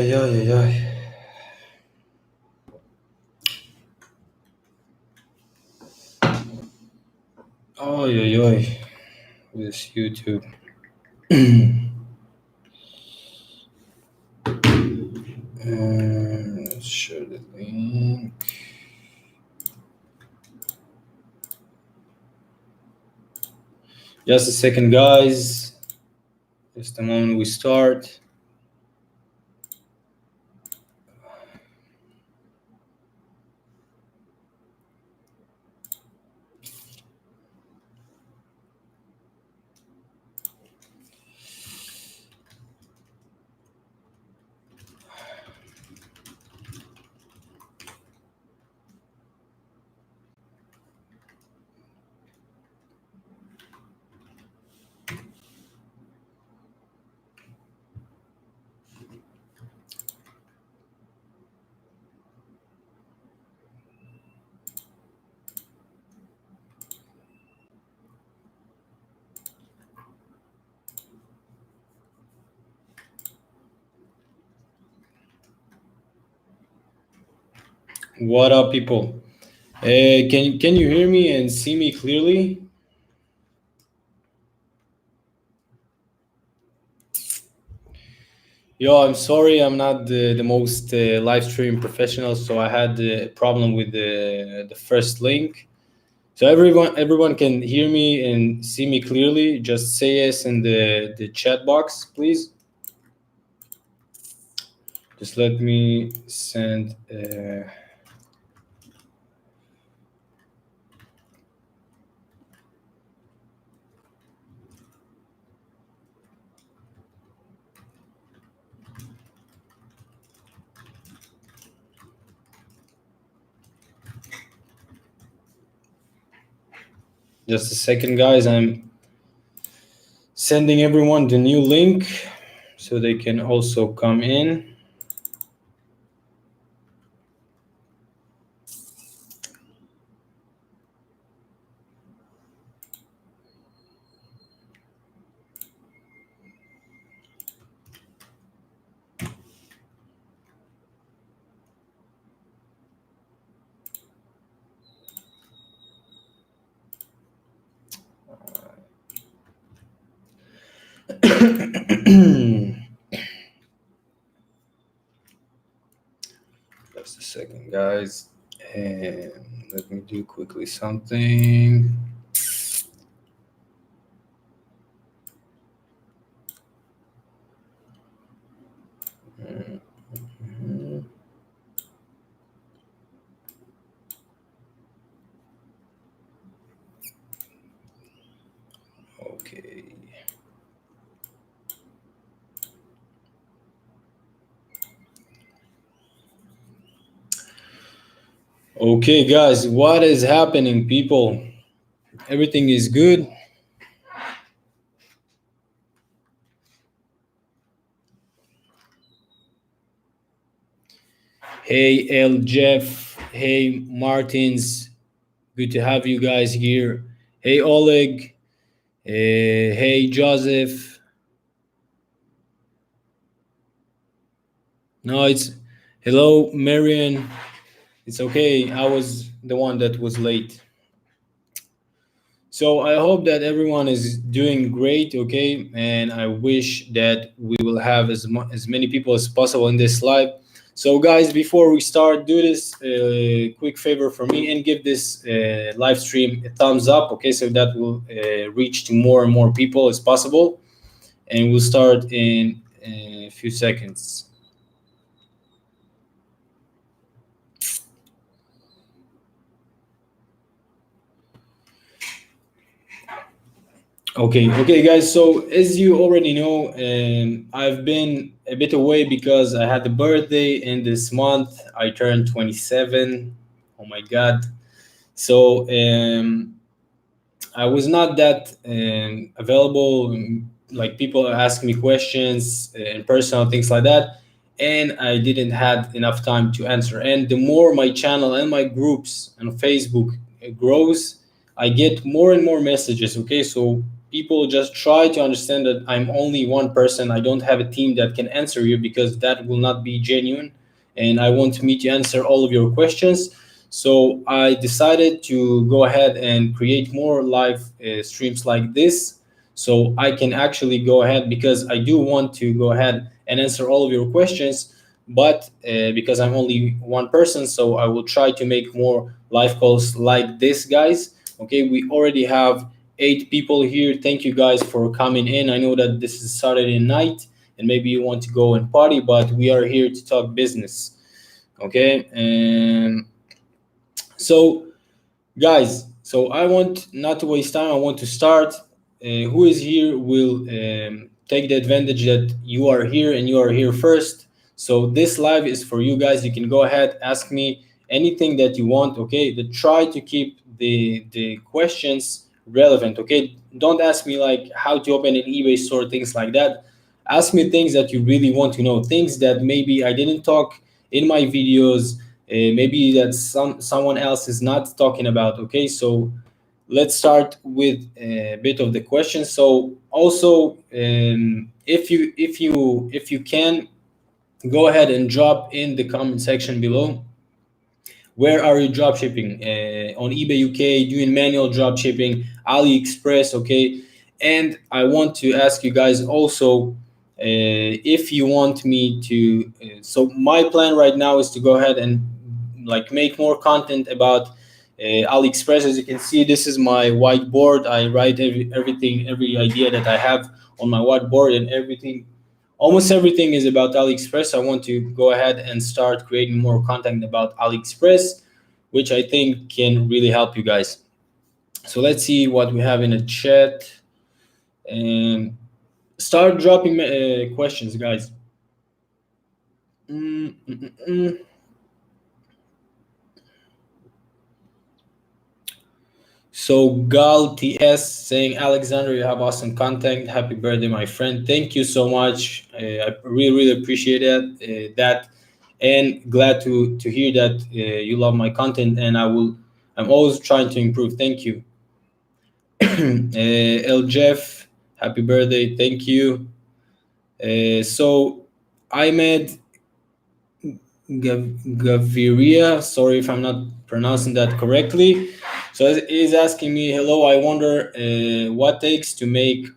Ay, ay, ay, ay. Ay, ay, ay. This YouTube. Let's share the link. Just a second, guys. Just the moment we start. What up, people? Can you hear me and see me clearly? Yo, I'm sorry, I'm not the most live stream professional, so I had a problem with the first link. So everyone can hear me and see me clearly. Just say yes in the chat box, please. Just let me send. Just a second, guys. I'm sending everyone the new link so they can also come in. Just a second, guys. And let me do quickly something. Okay. Okay, guys, what is happening, people? Everything is good? Hey, L. Jeff. Hey, Martins. Good to have you guys here. Hey, Oleg. Hey, Joseph. No, it's hello, Marion. It's okay. I was the one that was late. So I hope that everyone is doing great, okay? And I wish that we will have as many people as possible in this live. So guys, before we start, do this quick favor for me and give this live stream a thumbs up, okay? So that will reach to more and more people as possible. And we'll start in a few seconds. Okay, guys. So as you already know, I've been a bit away because I had a birthday in this month. I turned 27. Oh my God! So I was not that available. Like people ask me questions and personal things like that, and I didn't have enough time to answer. And the more my channel and my groups on Facebook grows, I get more and more messages. Okay, so people just try to understand that I'm only one person. I don't have a team that can answer you, because that will not be genuine. And I want me to answer all of your questions. So I decided to go ahead and create more live streams like this, so I can actually go ahead, because I do want to go ahead and answer all of your questions. But because I'm only one person, so I will try to make more live calls like this, guys. Okay, we already have 8 people here. Thank you guys for coming in. I know that this is Saturday night and maybe you want to go and party, but we are here to talk business. Okay, and so guys, so I want not to waste time. I want to start. Who is here will take the advantage that you are here and you are here first. So this live is for you guys. You can go ahead, ask me anything that you want. Okay, but try to keep the questions relevant. Okay, don't ask me like how to open an eBay store, things like that. Ask me things that you really want to know, things that maybe I didn't talk in my videos, maybe that someone else is not talking about. Okay, so let's start with a bit of the questions. So also, if you can, go ahead and drop in the comment section below, where are you drop shipping? On eBay UK, doing manual drop shipping, Aliexpress, okay? And I want to ask you guys also, if you want me to, so my plan right now is to go ahead and like make more content about Aliexpress. As you can see, this is my whiteboard. I write everything, every idea that I have on my whiteboard, and everything, almost everything is about Aliexpress. I want to go ahead and start creating more content about Aliexpress, which I think can really help you guys. So let's see what we have in the chat, and start dropping questions, guys. Mm, mm, mm, mm. So Gal TS saying, Alexander, you have awesome content. Happy birthday, my friend. Thank you so much. I really, really appreciate that, and glad to hear that you love my content. And I'm always trying to improve. Thank you. El Jeff, happy birthday. Thank you. So Ahmed Gaviria, sorry if I'm not pronouncing that correctly. So he's asking me, hello, I wonder what takes to make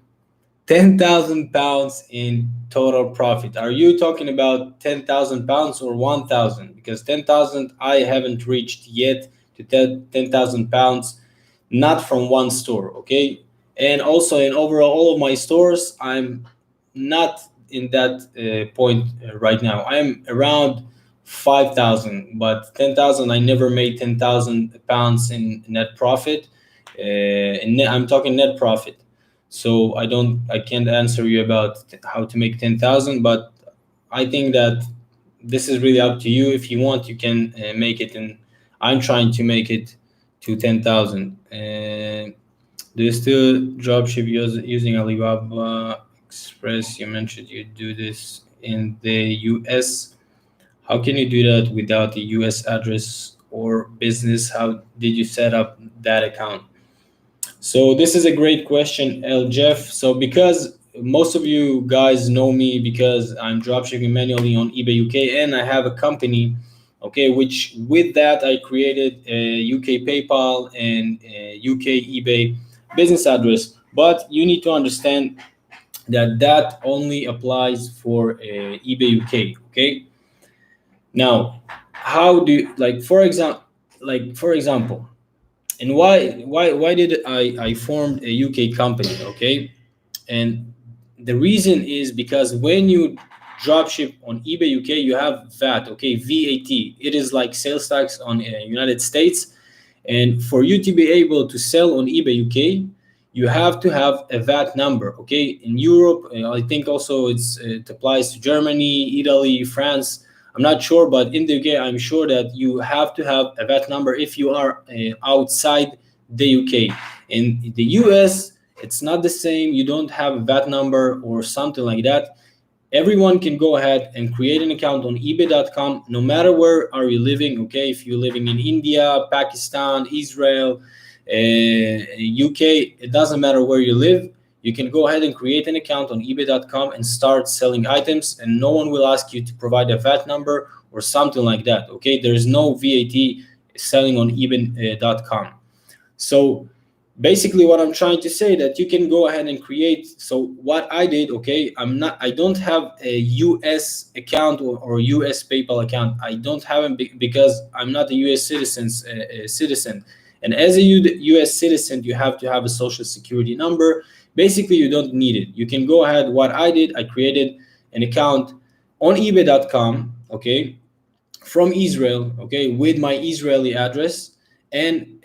10,000 pounds in total profit. Are you talking about 10,000 pounds or 1,000? Because 10,000 I haven't reached yet to 10,000 pounds, not from one store, okay? And also in overall all of my stores, I'm not in that point right now. I'm around 5,000, but 10,000, I never made 10,000 pounds in net profit. I'm talking net profit. So I can't answer you about how to make 10,000, but I think that this is really up to you. If you want, you can make it, and I'm trying to make it to 10,000. Do you still dropship using Alibaba Express? You mentioned you do this in the US. How can you do that without a US address or business? How did you set up that account? So this is a great question, El Jeff. So because most of you guys know me because I'm dropshipping manually on eBay UK, and I have a company, okay, which with that I created a UK PayPal and a UK eBay business address. But you need to understand that that only applies for eBay UK, okay? Now, how do you, for example, and why did I formed a UK company, okay? And the reason is because when you dropship on eBay UK, you have VAT, okay, VAT. It is like sales tax on United States, and for you to be able to sell on eBay UK, you have to have a VAT number, okay? In Europe, I think also it applies to Germany, Italy, France. I'm not sure, but in the UK, I'm sure that you have to have a VAT number if you are outside the UK. In the US, it's not the same. You don't have a VAT number or something like that. Everyone can go ahead and create an account on ebay.com, no matter where are you living, okay? If you're living in India, Pakistan, Israel, UK, it doesn't matter where you live. you can go ahead and create an account on ebay.com and start selling items, and no one will ask you to provide a VAT number or something like that. Okay, there's no VAT selling on ebay.com. So basically what I'm trying to say, that you can go ahead and create. So what I did, okay, I don't have a US account or US PayPal account. I don't have it because I'm not a US citizen. And as a US citizen, you have to have a social security number. Basically, you don't need it. You can go ahead. What I did, I created an account on ebay.com, okay, from Israel, okay, with my Israeli address and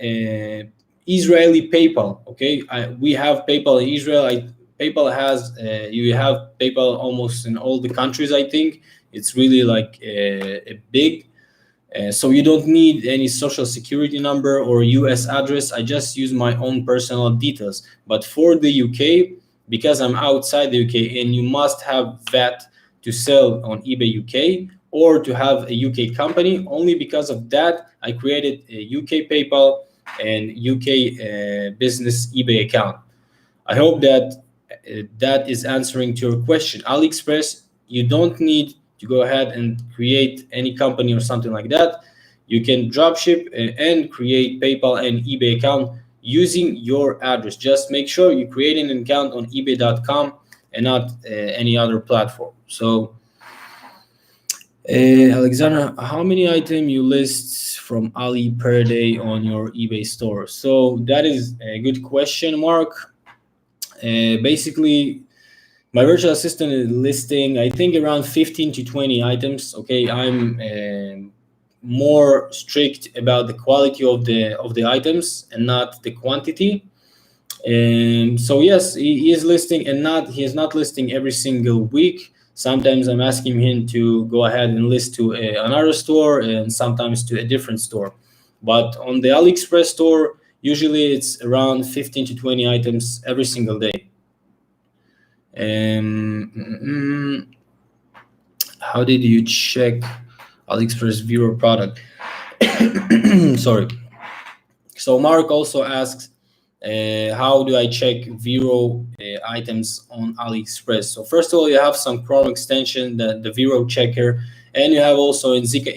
Israeli PayPal. Okay, we have PayPal in Israel. PayPal has you have PayPal almost in all the countries. I think it's really like a big. So you don't need any social security number or US address. I just use my own personal details. But for the UK, because I'm outside the UK, and you must have VAT to sell on eBay UK or to have a UK company. Only because of that, I created a UK PayPal and UK business eBay account. I hope that that is answering to your question. Aliexpress, you don't need to go ahead and create any company or something like that. You can dropship and create PayPal and eBay account using your address. Just make sure you create an account on ebay.com and not any other platform. So Alexander, how many items you list from Ali per day on your eBay store? So that is a good question, Mark. Basically, my virtual assistant is listing, I think, around 15 to 20 items. Okay, I'm more strict about the quality of the items and not the quantity. So yes, he is listing, and he is not listing every single week. Sometimes I'm asking him to go ahead and list to another store, and sometimes to a different store. But on the AliExpress store, usually it's around 15 to 20 items every single day. How did you check AliExpress Vero product? Sorry. So Mark also asks, how do I check Vero items on AliExpress? So first of all, you have some Chrome extension, the Vero checker, and you have also in Zik.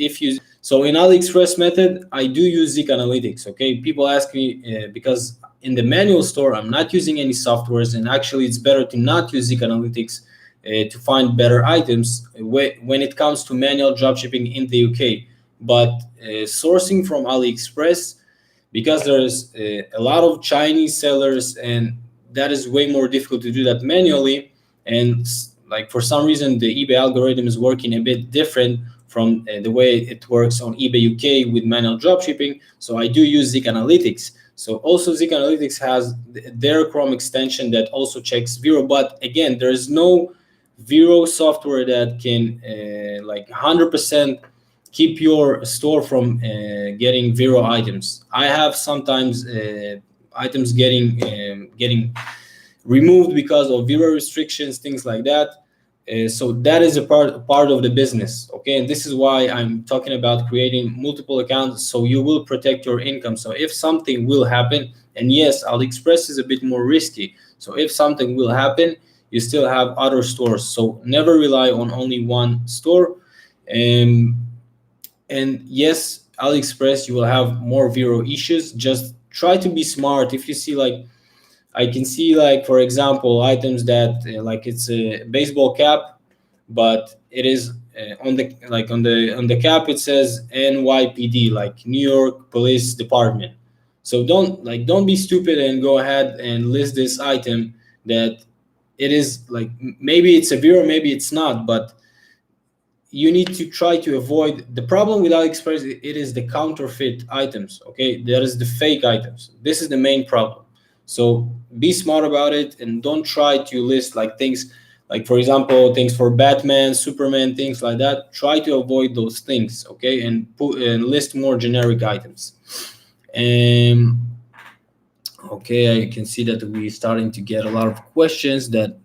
So in AliExpress method, I do use Zik Analytics. Okay, people ask me because in the manual store, I'm not using any softwares, and actually it's better to not use Zik Analytics to find better items when it comes to manual dropshipping in the UK. But sourcing from AliExpress, because there's a lot of Chinese sellers, and that is way more difficult to do that manually. And like for some reason, the eBay algorithm is working a bit different from the way it works on eBay UK with manual dropshipping. So I do use Zik Analytics. So also Zik Analytics has their Chrome extension that also checks Vero. But again, there is no Vero software that can like 100% keep your store from getting Vero items. I have sometimes items getting removed because of Vero restrictions, things like that. So that is a part of the business, okay? And this is why I'm talking about creating multiple accounts, so you will protect your income. So if something will happen, and yes, AliExpress is a bit more risky. So if something will happen, you still have other stores. So never rely on only one store. And yes, AliExpress, you will have more Vero issues. Just try to be smart. If you see, like, I can see, like, for example, items that like it's a baseball cap, but it is on the cap it says NYPD, like New York Police Department. So don't be stupid and go ahead and list this item that it is like, maybe it's a Vero, maybe it's not, but you need to try to avoid the problem with AliExpress. It is the counterfeit items, okay? There is the fake items. This is the main problem. So be smart about it, and don't try to list like things like, for example, things for Batman, Superman, things like that. Try to avoid those things, okay? And list more generic items. Okay, I can see that we're starting to get a lot of questions. That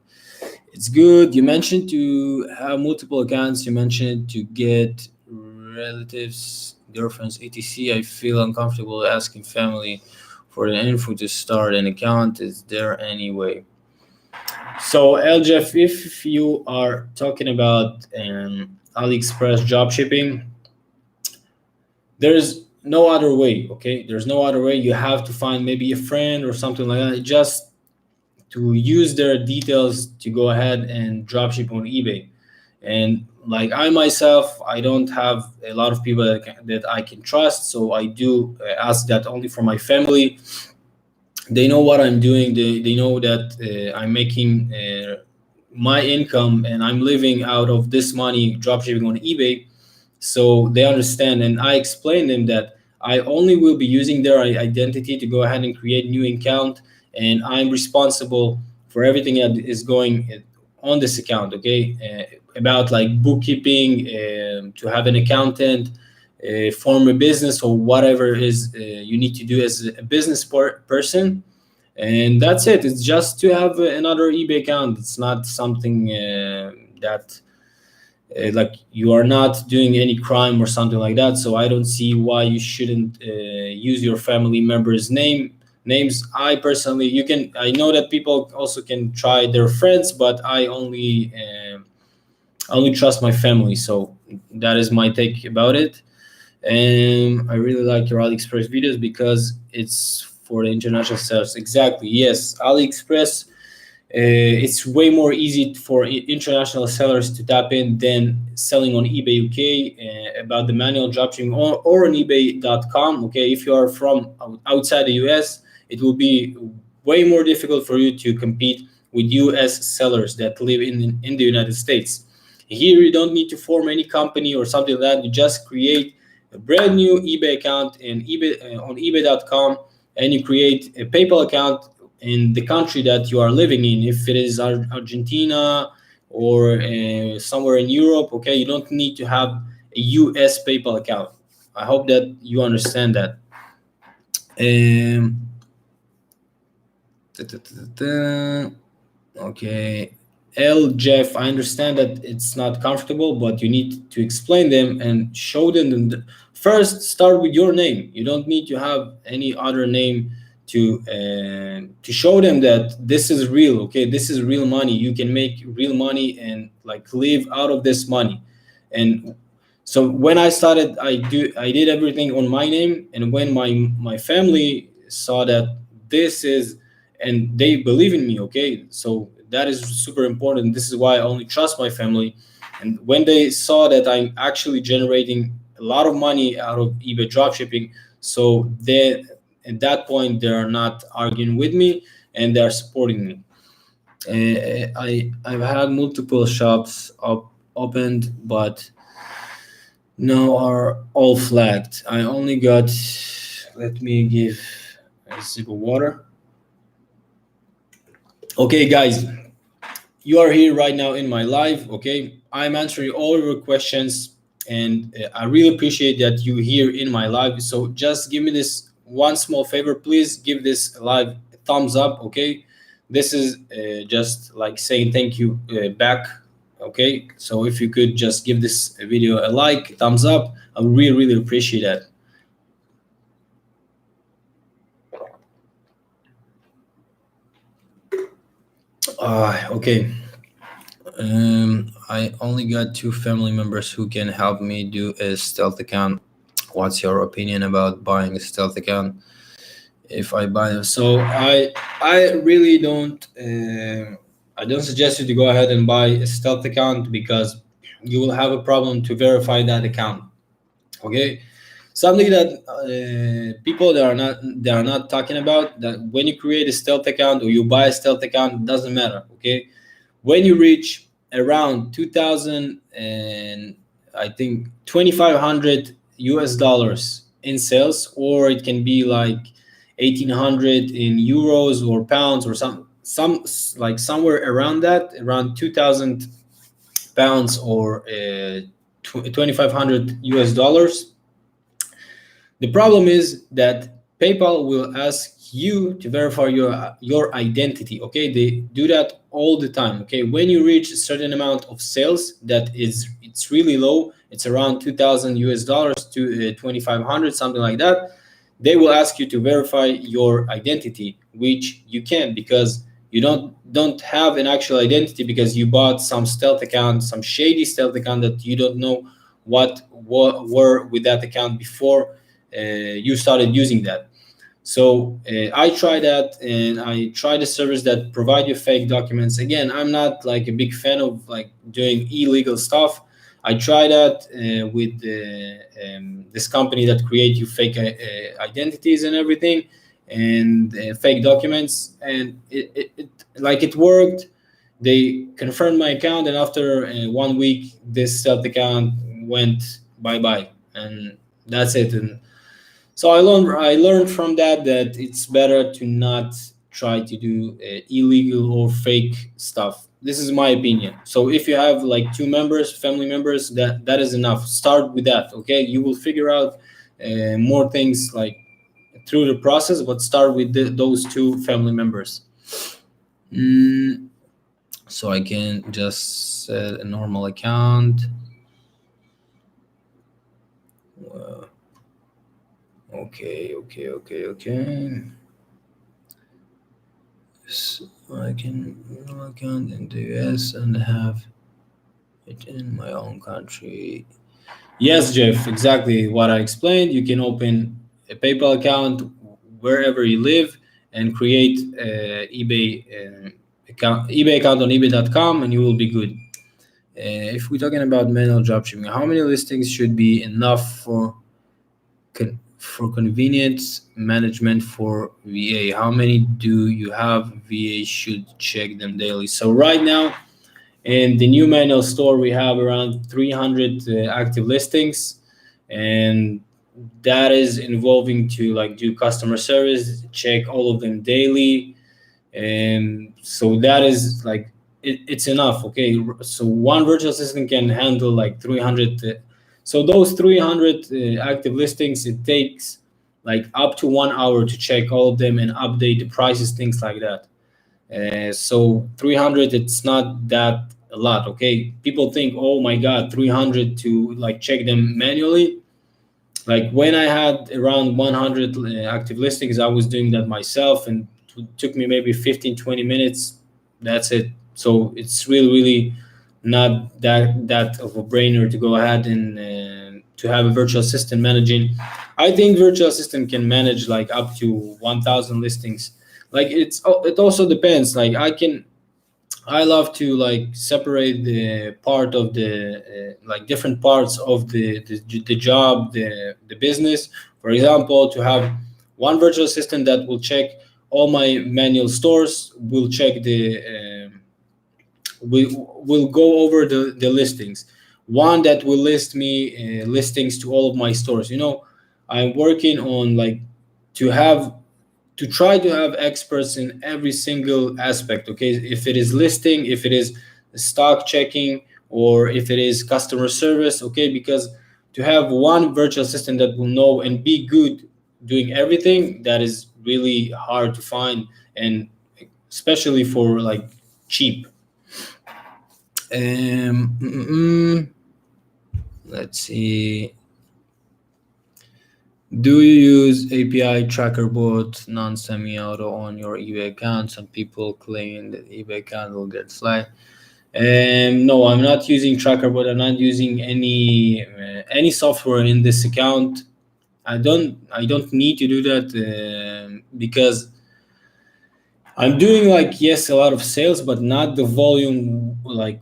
it's good. You mentioned to have multiple accounts. You mentioned to get relatives, girlfriends, etc. I feel uncomfortable asking family for the info to start an account. Is there any way? So LJF, if you are talking about AliExpress drop shipping, there's no other way. Okay, there's no other way. You have to find maybe a friend or something like that, just to use their details to go ahead and dropship on eBay. And like I myself, I don't have a lot of people that I can trust, so I do ask that only for my family. They know what I'm doing. They know that I'm making my income and I'm living out of this money dropshipping on eBay, so they understand. And I explain them that I only will be using their identity to go ahead and create new account, and I'm responsible for everything that is going on this account. Okay, about like bookkeeping, to have an accountant, form a business, or whatever is you need to do as a business person. And that's it. It's just to have another eBay account. It's not something that like you are not doing any crime or something like that. So I don't see why you shouldn't use your family members names. I personally, you can, I know that people also can try their friends, but I only trust my family. So that is my take about it. And I really like your AliExpress videos because it's for the international sellers. Exactly. Yes, AliExpress, it's way more easy for international sellers to tap in than selling on eBay UK. About the manual dropshipping, or on eBay.com. Okay, if you are from outside the US, it will be way more difficult for you to compete with US sellers that live in the United States. Here, you don't need to form any company or something like that. You just create a brand new eBay account in eBay on eBay.com, and you create a PayPal account in the country that you are living in. If it is Argentina or somewhere in Europe, okay, you don't need to have a US PayPal account. I hope that you understand that. Um, okay. L Jeff, I understand that it's not comfortable, but you need to explain them and show them. First, start with your name. You don't need to have any other name to show them that this is real. Okay, this is real money. You can make real money and like live out of this money. And so when I started, I did everything on my name. And when my family saw that this is, and they believe in me. Okay, so that is super important. This is why I only trust my family. And when they saw that I'm actually generating a lot of money out of eBay dropshipping, so they, at that point, they are not arguing with me and they are supporting me. I've had multiple shops opened, but now are all flagged. I only got, let me give a sip of water. Okay, guys, you are here right now in my live. Okay, I'm answering all your questions, and I really appreciate that you here in my live. So just give me this one small favor, please. Give this live a thumbs up. Okay, this is just like saying thank you back. Okay, so if you could just give this video a like, thumbs up, I would really appreciate that. Okay. I only got 2 family members who can help me do a stealth account. What's your opinion about buying a stealth account if I buy them? So I really don't I don't suggest you to go ahead and buy a stealth account, because you will have a problem to verify that account. Okay, something that people that are not talking about, that when you create a stealth account or you buy a stealth account, it doesn't matter. Okay, when you reach around 2000 and I think 2500 US dollars in sales, or it can be like 1800 in euros or pounds, or some like somewhere around that, around 2000 pounds or 2500 US dollars. The problem is that PayPal will ask you to verify your identity. Okay, they do that all the time. Okay, when you reach a certain amount of sales that is, it's really low, it's around 2000 US dollars to 2500, something like that, they will ask you to verify your identity, which you can't, because You don't have an actual identity because you bought some stealth account, some shady stealth account that you don't know what were with that account before you started using that. So I try that, and I try the servers that provide you fake documents. Again, I'm not like a big fan of like doing illegal stuff. I try that with this company that create you fake identities and everything, and fake documents, and it worked. They confirmed my account, and after 1 week, this stealth account went bye bye, and that's it. And so I learned from that it's better to not try to do illegal or fake stuff. This is my opinion. So if you have like two members, family members, that is enough. Start with that, okay? You will figure out more things like through the process, but start with those two family members. Mm, so I can just set a normal account. Okay. So I can log on in the US and have it in my own country. Yes, Jeff, exactly what I explained. You can open a PayPal account wherever you live and create eBay account on eBay.com, and you will be good. If we're talking about manual dropshipping, how many listings should be enough for convenience management for VA? How many do you have? VA should check them daily. So right now in the new manual store, we have around 300 active listings, and that is involving to like do customer service, check all of them daily, and so that is like it's enough. Okay, so one virtual assistant can handle like 300. So those 300 active listings, it takes like up to 1 hour to check all of them and update the prices, things like that. So 300, it's not that a lot. Okay, people think, oh my god, 300 to like check them manually. Like when I had around 100 active listings, I was doing that myself, and it took me maybe 15-20 minutes. That's it. So it's really not that of a brainer to go ahead and to have a virtual assistant managing. I think virtual assistant can manage like up to 1,000 listings. Like it also depends. Like I love to like separate the part of the like different parts of the job, the business. For example, to have one virtual assistant that will check all my manual stores, will check will go over the listings. One that will list me listings to all of my stores. I'm working on like to have to try to have experts in every single aspect. Okay, if it is listing, if it is stock checking, or if it is customer service. Okay, because to have one virtual assistant that will know and be good doing everything, that is really hard to find, and especially for like cheap. Let's see. Do you use API tracker bot non-semi-auto on your eBay account? Some people claim that eBay account will get flagged. No, I'm not using tracker bot. I'm not using any software in this account. I don't need to do that because I'm doing like, yes, a lot of sales, but not the volume like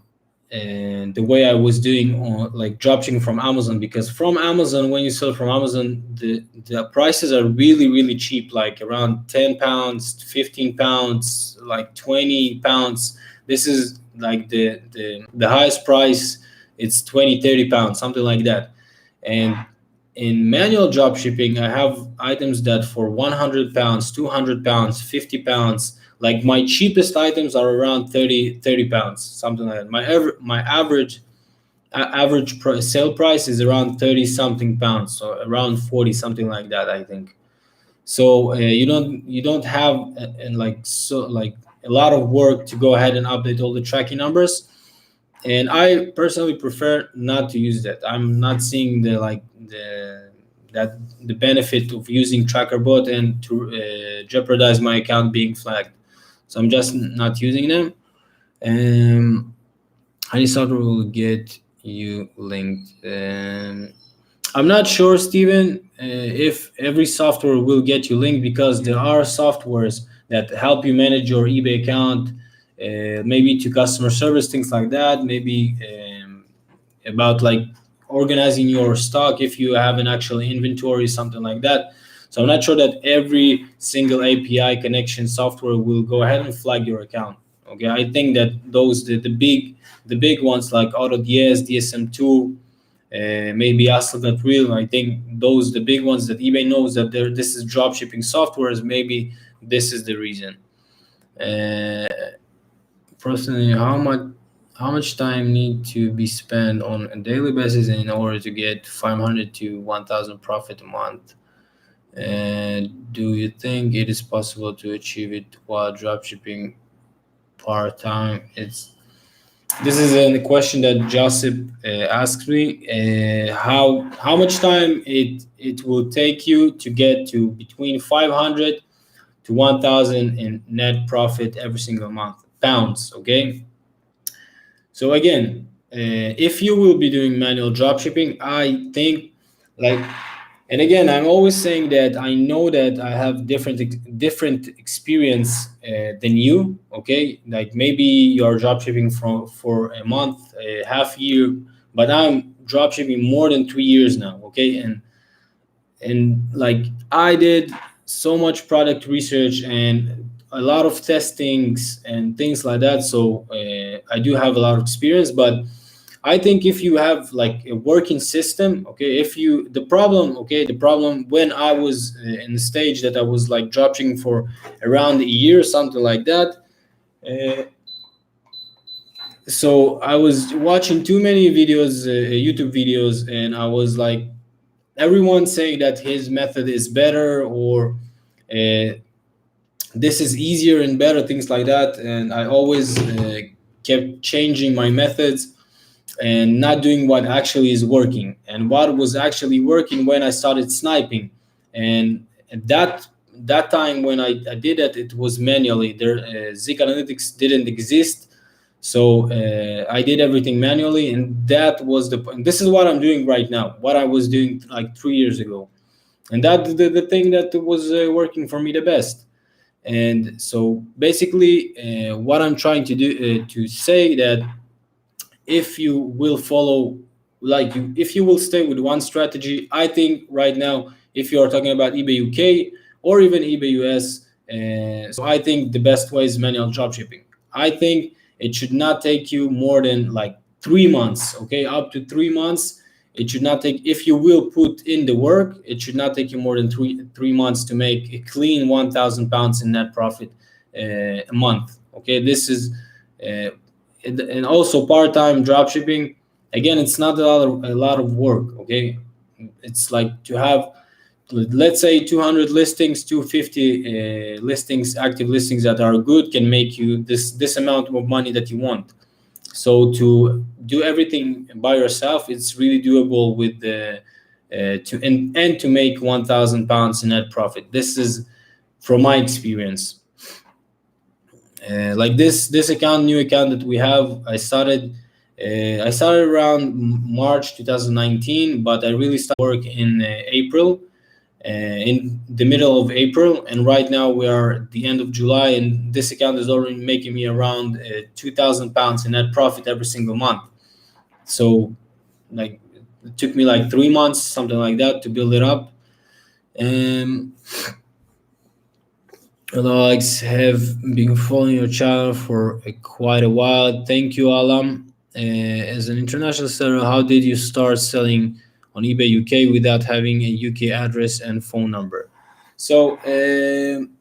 the way I was doing on like dropshipping from Amazon. Because from Amazon, when you sell from Amazon, the prices are really cheap, like around £10, £15, like £20. This is like the highest price. It's 20-30 pounds, something like that. And in manual drop shipping, I have items that for £100, £200, £50. Like my cheapest items are around 30 pounds, something like that. My average sale price is around 30 something pounds, so around 40, something like that, I think. So you don't have and like so like a lot of work to go ahead and update all the tracking numbers. And I personally prefer not to use that. I'm not seeing the benefit of using tracker bot and to jeopardize my account being flagged. so I'm just not using them. Any software will get you linked. I'm not sure, Steven, if every software will get you linked, because there are softwares that help you manage your eBay account, maybe to customer service, things like that, maybe about like organizing your stock if you have an actual inventory, something like that. So I'm not sure that every single API connection software will go ahead and flag your account. Okay, I think that those the big ones like AutoDS, DSM2, maybe Hustle.Real. I think those the big ones that eBay knows that this is dropshipping softwares. Maybe this is the reason. Personally, how much time need to be spent on a daily basis in order to get 500 to 1,000 profit a month? Do you think it is possible to achieve it while dropshipping part time? This is a question that Joseph asked me. How much time it will take you to get to between 500 to 1,000 in net profit every single month, pounds, okay? So again, if you will be doing manual dropshipping, I think like, and again, I'm always saying that I know that I have different experience than you, okay? Like maybe you're dropshipping for a month, a half year, but I'm dropshipping more than 3 years now, okay? And like I did so much product research and a lot of testings and things like that. So I do have a lot of experience, but I think if you have like a working system, okay, the problem when I was in the stage that I was like dropshipping for around a year, something like that. Uh, so I was watching too many videos, YouTube videos, and I was like, everyone saying that his method is better, or uh, this is easier and better, things like that. And I always kept changing my methods and not doing what actually is working. And what was actually working when I started sniping, and at that time when I did it, it was manually. Zik Analytics didn't exist, so I did everything manually, and that was and this is what I'm doing right now. What I was doing like 3 years ago, and that the thing that was working for me the best. And so basically, what I'm trying to do to say that if you will follow if you will stay with one strategy, I think right now, if you are talking about eBay UK or even eBay US, so I think the best way is manual dropshipping. I think it should not take you more than like 3 months, okay, up to 3 months. It should not take, if you will put in the work, it should not take you more than three months to make a clean 1,000 pounds in net profit a month. Okay, this is and also part-time dropshipping. Again, it's not a lot of work. Okay, it's like to have, let's say, 200 listings, 250 listings, active listings that are good, can make you this amount of money that you want. So to do everything by yourself, it's really doable with the to make 1,000 pounds in net profit. This is from my experience. Like this new account that we have, I started around March 2019, but I really started work in April, in the middle of April, and right now we are at the end of July, and this account is already making me around 2,000 pounds in net profit every single month. So like it took me like 3 months, something like that, to build it up. Alex, have been following your channel for quite a while. Thank you, Alam. As an international seller, how did you start selling on eBay UK without having a UK address and phone number? So,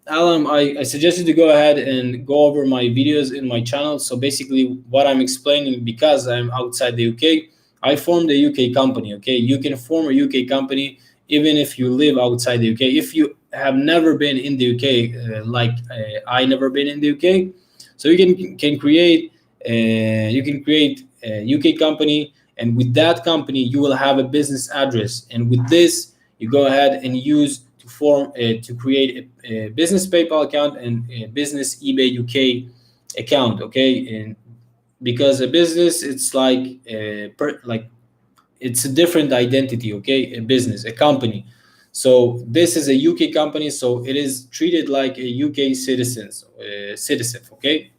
Alam, I suggested to go ahead and go over my videos in my channel. So basically what I'm explaining, because I'm outside the UK, I formed a UK company, okay? You can form a UK company even if you live outside the UK. If you have never been in the UK, I never been in the UK, so you can create a UK company, and with that company you will have a business address, and with this you go ahead and use to create a business PayPal account and a business eBay UK account. Okay, and because a business, it's like it's a different identity. Okay, a business, a company. So this is a UK company, so it is treated like a UK citizen. Okay,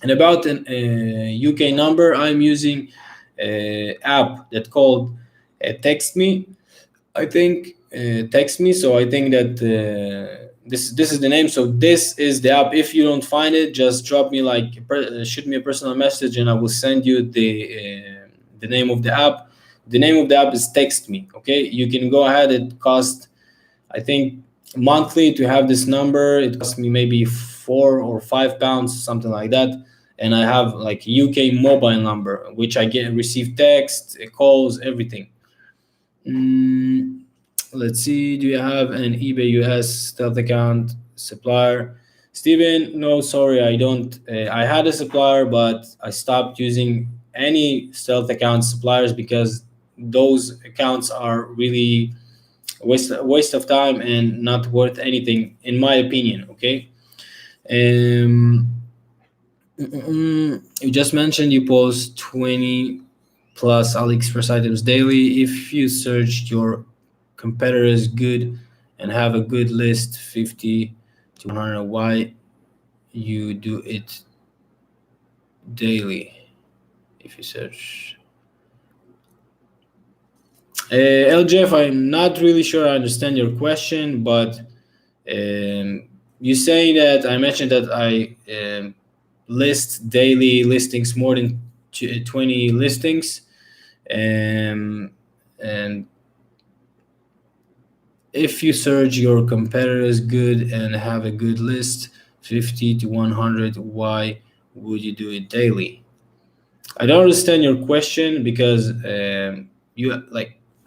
and about an UK number, I'm using app that called Text Me. I think Text Me. So I think that this is the name. So this is the app. If you don't find it, just drop me shoot me a personal message, and I will send you the name of the app. The name of the app is Text Me. Okay, you can go ahead. It costs, I think, monthly to have this number. It costs me maybe £4 or £5, something like that. And I have like a UK mobile number, which I receive text, calls, everything. Let's see. Do you have an eBay US stealth account supplier? Steven, no, sorry, I don't. I had a supplier, but I stopped using any stealth account suppliers because those accounts are really waste of time and not worth anything, in my opinion. Okay. You just mentioned you post 20 plus Aliexpress items daily. If you searched your competitors good and have a good list, 50 to 100, why you do it daily? If you search LJF, I'm not really sure I understand your question, but you saying that I mentioned that I list daily listings, more than 20 listings, and if you search your competitors good and have a good list, 50 to 100, why would you do it daily? I don't understand your question because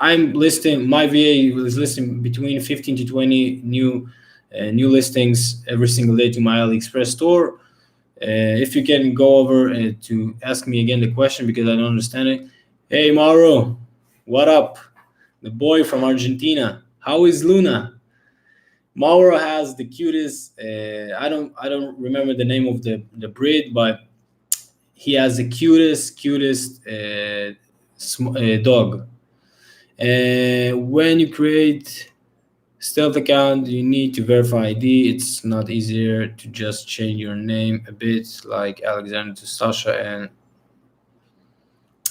I'm listing, my VA is listing between 15 to 20 new listings every single day to my Aliexpress store. If you can go over to ask me again the question because I don't understand it. Hey Mauro, what up? The boy from Argentina. How is Luna? Mauro has the cutest. I don't remember the name of the breed, but he has the cutest dog. When you create stealth account, you need to verify ID. It's not easier to just change your name a bit, like Alexander to Sasha.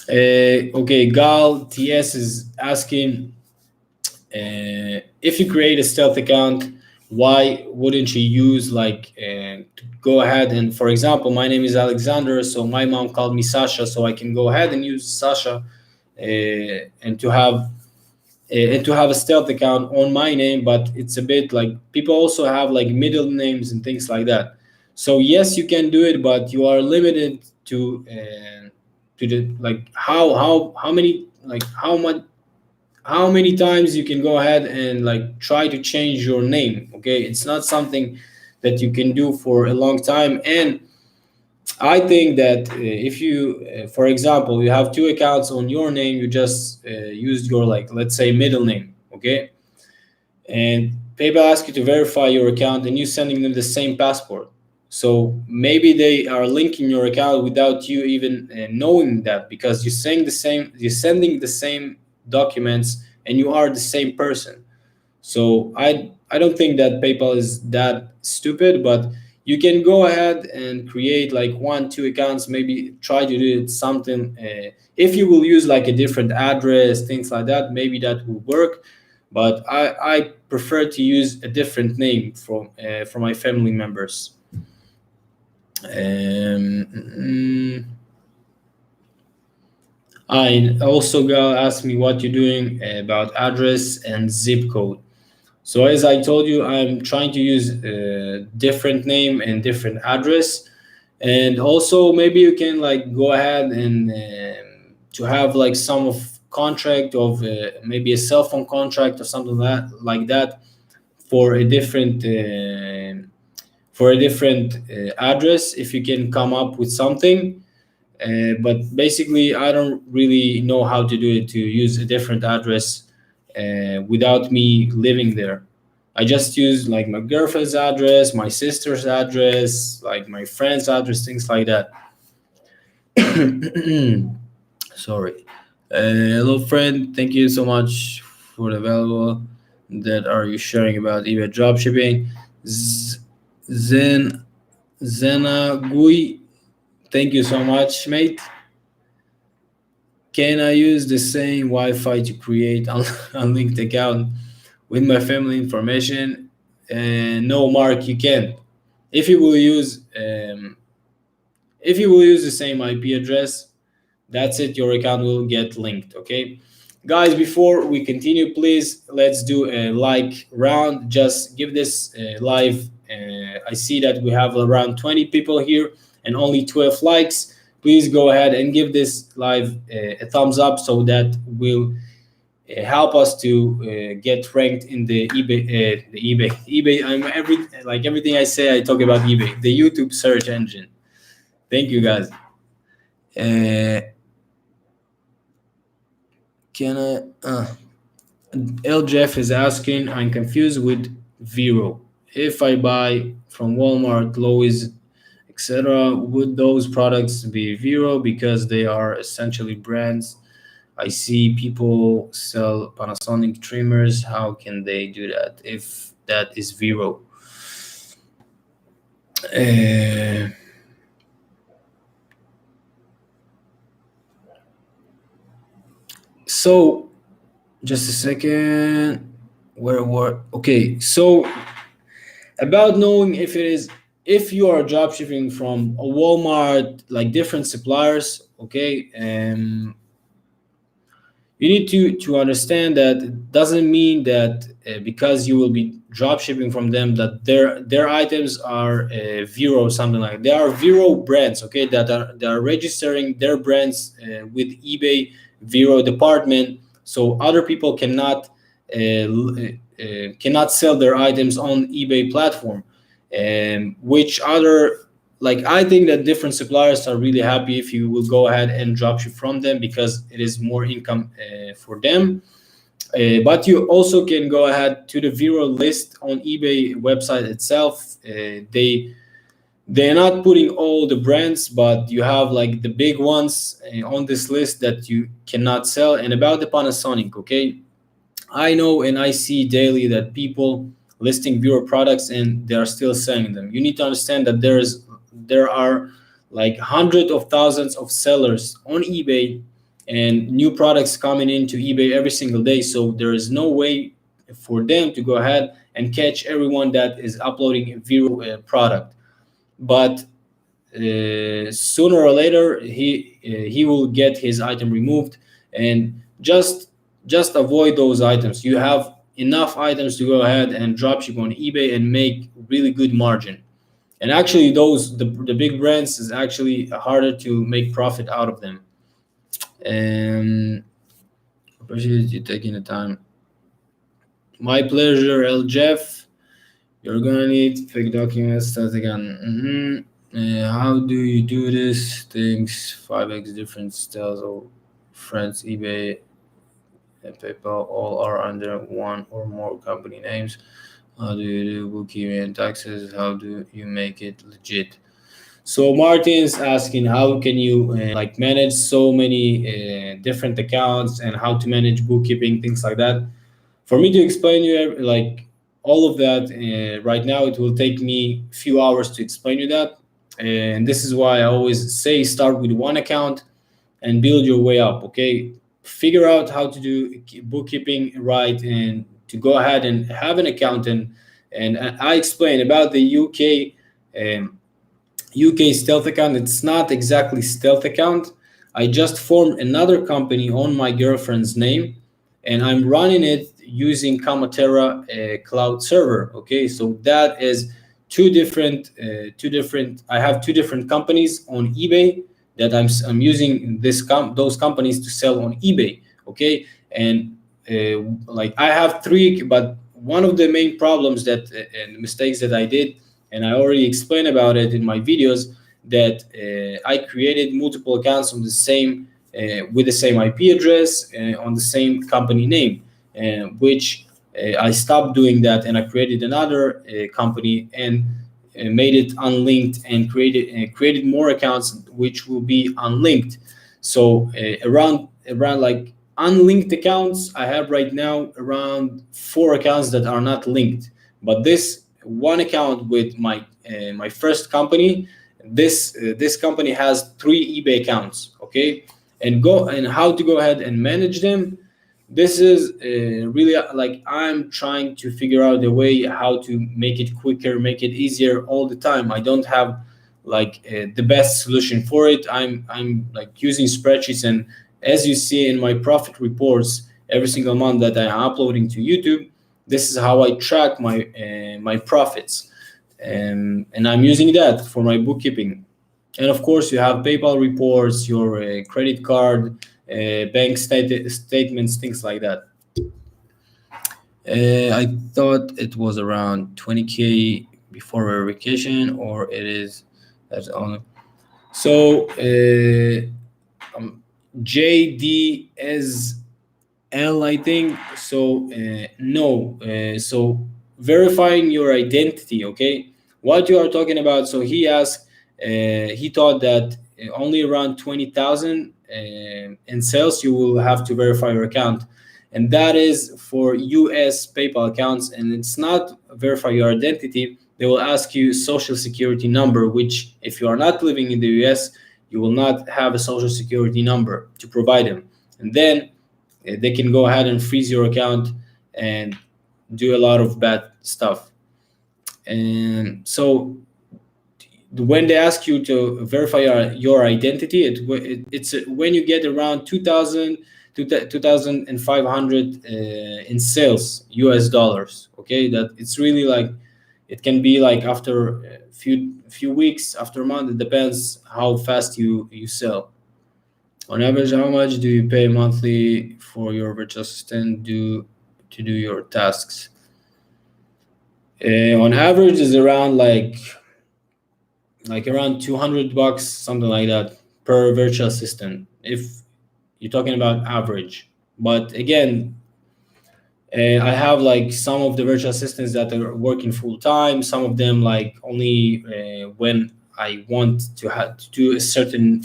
And okay, Gal TS is asking, if you create a stealth account, why wouldn't you use to go ahead and, for example, my name is Alexander, so my mom called me Sasha, so I can go ahead and use Sasha and to have a stealth account on my name. But it's a bit like people also have like middle names and things like that. So yes, you can do it, but you are limited to the how many times you can go ahead and try to change your name. Okay, it's not something that you can do for a long time. And I think that if you for example, you have two accounts on your name, you just used your let's say middle name. Okay, and PayPal asks you to verify your account and you sending them the same passport. So maybe they are linking your account without you even knowing that, because you're sending the same documents and you are the same person. So I don't think that PayPal is that stupid, but you can go ahead and create like 1-2 accounts, maybe try to do it something. If you will use like a different address, things like that, maybe that will work. But I prefer to use a different name for my family members. I also got asked me what you're doing about address and zip code. So as I told you, I'm trying to use a different name and different address, and also maybe you can go ahead and to have some of contract of maybe a cell phone contract or something like that for a different address, if you can come up with something. But basically, I don't really know how to do it, to use a different address without me living there. I just use like my girlfriend's address, my sister's address, like my friend's address, things like that. Sorry. Hello, friend. Thank you so much for the valuable that are you sharing about eBay dropshipping. Z- Zen Zenagui, thank you so much, mate. Can I use the same Wi-Fi to create unlinked account with my family information? No, Mark, you can't. If you will use if you will use the same IP address, that's it. Your account will get linked. Okay, guys. Before we continue, please let's do a like round. Just give this live. I see that we have around 20 people here and only 12 likes. Please go ahead and give this live a thumbs up so that will help us to get ranked in the eBay. I'm everything I say. I talk about eBay, the YouTube search engine. Thank you, guys. Uh, can I? L Jeff is asking. I'm confused with Vero. If I buy from Walmart, Lowe's, etc., would those products be Vero because they are essentially brands? I see people sell Panasonic trimmers. How can they do that if that is Vero? Uh, so just a second. Where? Okay. So about knowing if it is if you are drop shipping from a Walmart, like different suppliers, okay, you need to understand that it doesn't mean that because you will be drop shipping from them that their items are Vero or something like that. They are Vero brands, okay, that are registering their brands with eBay Vero department, so other people cannot sell their items on eBay platform. Which other, like, I think that different suppliers are really happy if you will go ahead and drop ship from them because it is more income for them. But you also can go ahead to the Vero list on eBay website itself. They're not putting all the brands, but you have like the big ones on this list that you cannot sell. And about the Panasonic, okay, I know and I see daily that people listing Vero products and they are still selling them. You need to understand that there are like hundreds of thousands of sellers on eBay and new products coming into eBay every single day. So there is no way for them to go ahead and catch everyone that is uploading a Vero product. But sooner or later he will get his item removed, and just avoid those items. You have enough items to go ahead and dropship on eBay and make really good margin. And actually the big brands is actually harder to make profit out of them. And appreciate you taking the time. My pleasure, L Jeff. You're gonna need fake documents. Start again. How do you do this? Things 5x different styles of friends, eBay, and PayPal all are under one or more company names. How do you do bookkeeping and taxes? How do you make it legit? So Martin's asking how can you like manage so many different accounts and how to manage bookkeeping, things like that. For me to explain you like all of that right now, it will take me a few hours to explain you that. And this is why I always say start with one account and build your way up. Okay, figure out how to do bookkeeping right and to go ahead and have an accountant. And I explain about the UK stealth account. It's not exactly stealth account. I just formed another company on my girlfriend's name, and I'm running it using Kamatera cloud server. Okay, so that is two different. I have two different companies on eBay that I'm using those companies to sell on eBay. Okay, and like I have three, but one of the main problems that and mistakes that I did, and I already explained about it in my videos, that I created multiple accounts on the same with the same IP address on the same company name, which I stopped doing that and I created another company and made it unlinked and created more accounts which will be unlinked. So around like unlinked accounts, I have right now around 4 accounts that are not linked. But this one account with my first company, this company has 3 eBay accounts. Okay, and how to go ahead and manage them. This is really like I'm trying to figure out a way how to make it quicker, make it easier all the time. I don't have like the best solution for it. I'm like using spreadsheets, and as you see in my profit reports every single month that I'm uploading to YouTube, this is how I track my profits, and I'm using that for my bookkeeping. And of course, you have PayPal reports, your credit card, bank statements, things like that. I thought it was around 20K before verification, or it is that's on. So JDSL, I think. So no. So verifying your identity. Okay, what you are talking about. So he asked. He thought that only around 20,000 in sales you will have to verify your account, and that is for US PayPal accounts, and it's not verify your identity. They will ask you social security number, which if you are not living in the US, you will not have a social security number to provide them. And then they can go ahead and freeze your account and do a lot of bad stuff. And so when they ask you to verify your identity, it's when you get around 2,000 to 2,500 in sales US dollars. Okay, that it's really like it can be like after a few weeks, after a month. It depends how fast you sell. On average, how much do you pay monthly for your virtual assistant to do your tasks? On average, is around like around $200, something like that, per virtual assistant, if you're talking about average. But again, I have like some of the virtual assistants that are working full time, some of them like only when I want to have to do a certain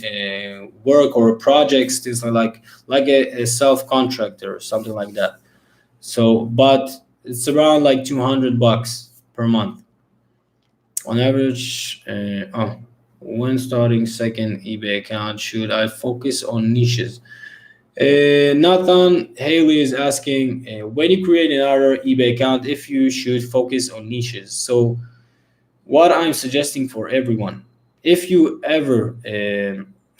work or projects, things like a self contractor or something like that. So but it's around like $200 per month on average. When starting second eBay account, should I focus on niches? Nathan Haley is asking when you create another eBay account, if you should focus on niches. So what I'm suggesting for everyone, if you ever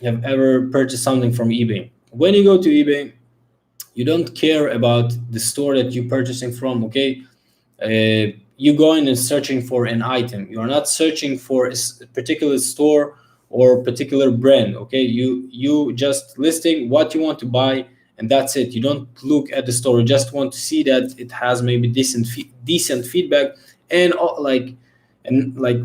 have ever purchased something from eBay, when you go to eBay, you don't care about the store that you're purchasing from. Okay, you going and searching for an item. You are not searching for a particular store or particular brand. Okay, you just listing what you want to buy, and that's it. You don't look at the store. You just want to see that it has maybe decent feedback, and like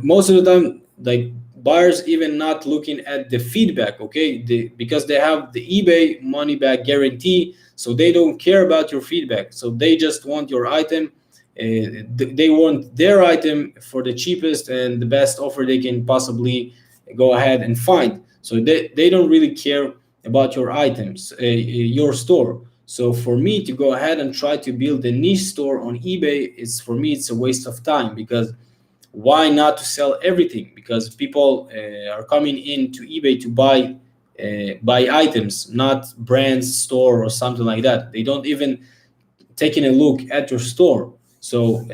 most of the time, like buyers even not looking at the feedback. Okay, because they have the eBay money back guarantee, so they don't care about your feedback. So they just want your item. They want their item for the cheapest and the best offer they can possibly go ahead and find. So they don't really care about your items, your store. So for me to go ahead and try to build a niche store on eBay, for me it's a waste of time, because why not to sell everything? Because people are coming into eBay to buy items, not brands, store, or something like that. They don't even taking a look at your store. So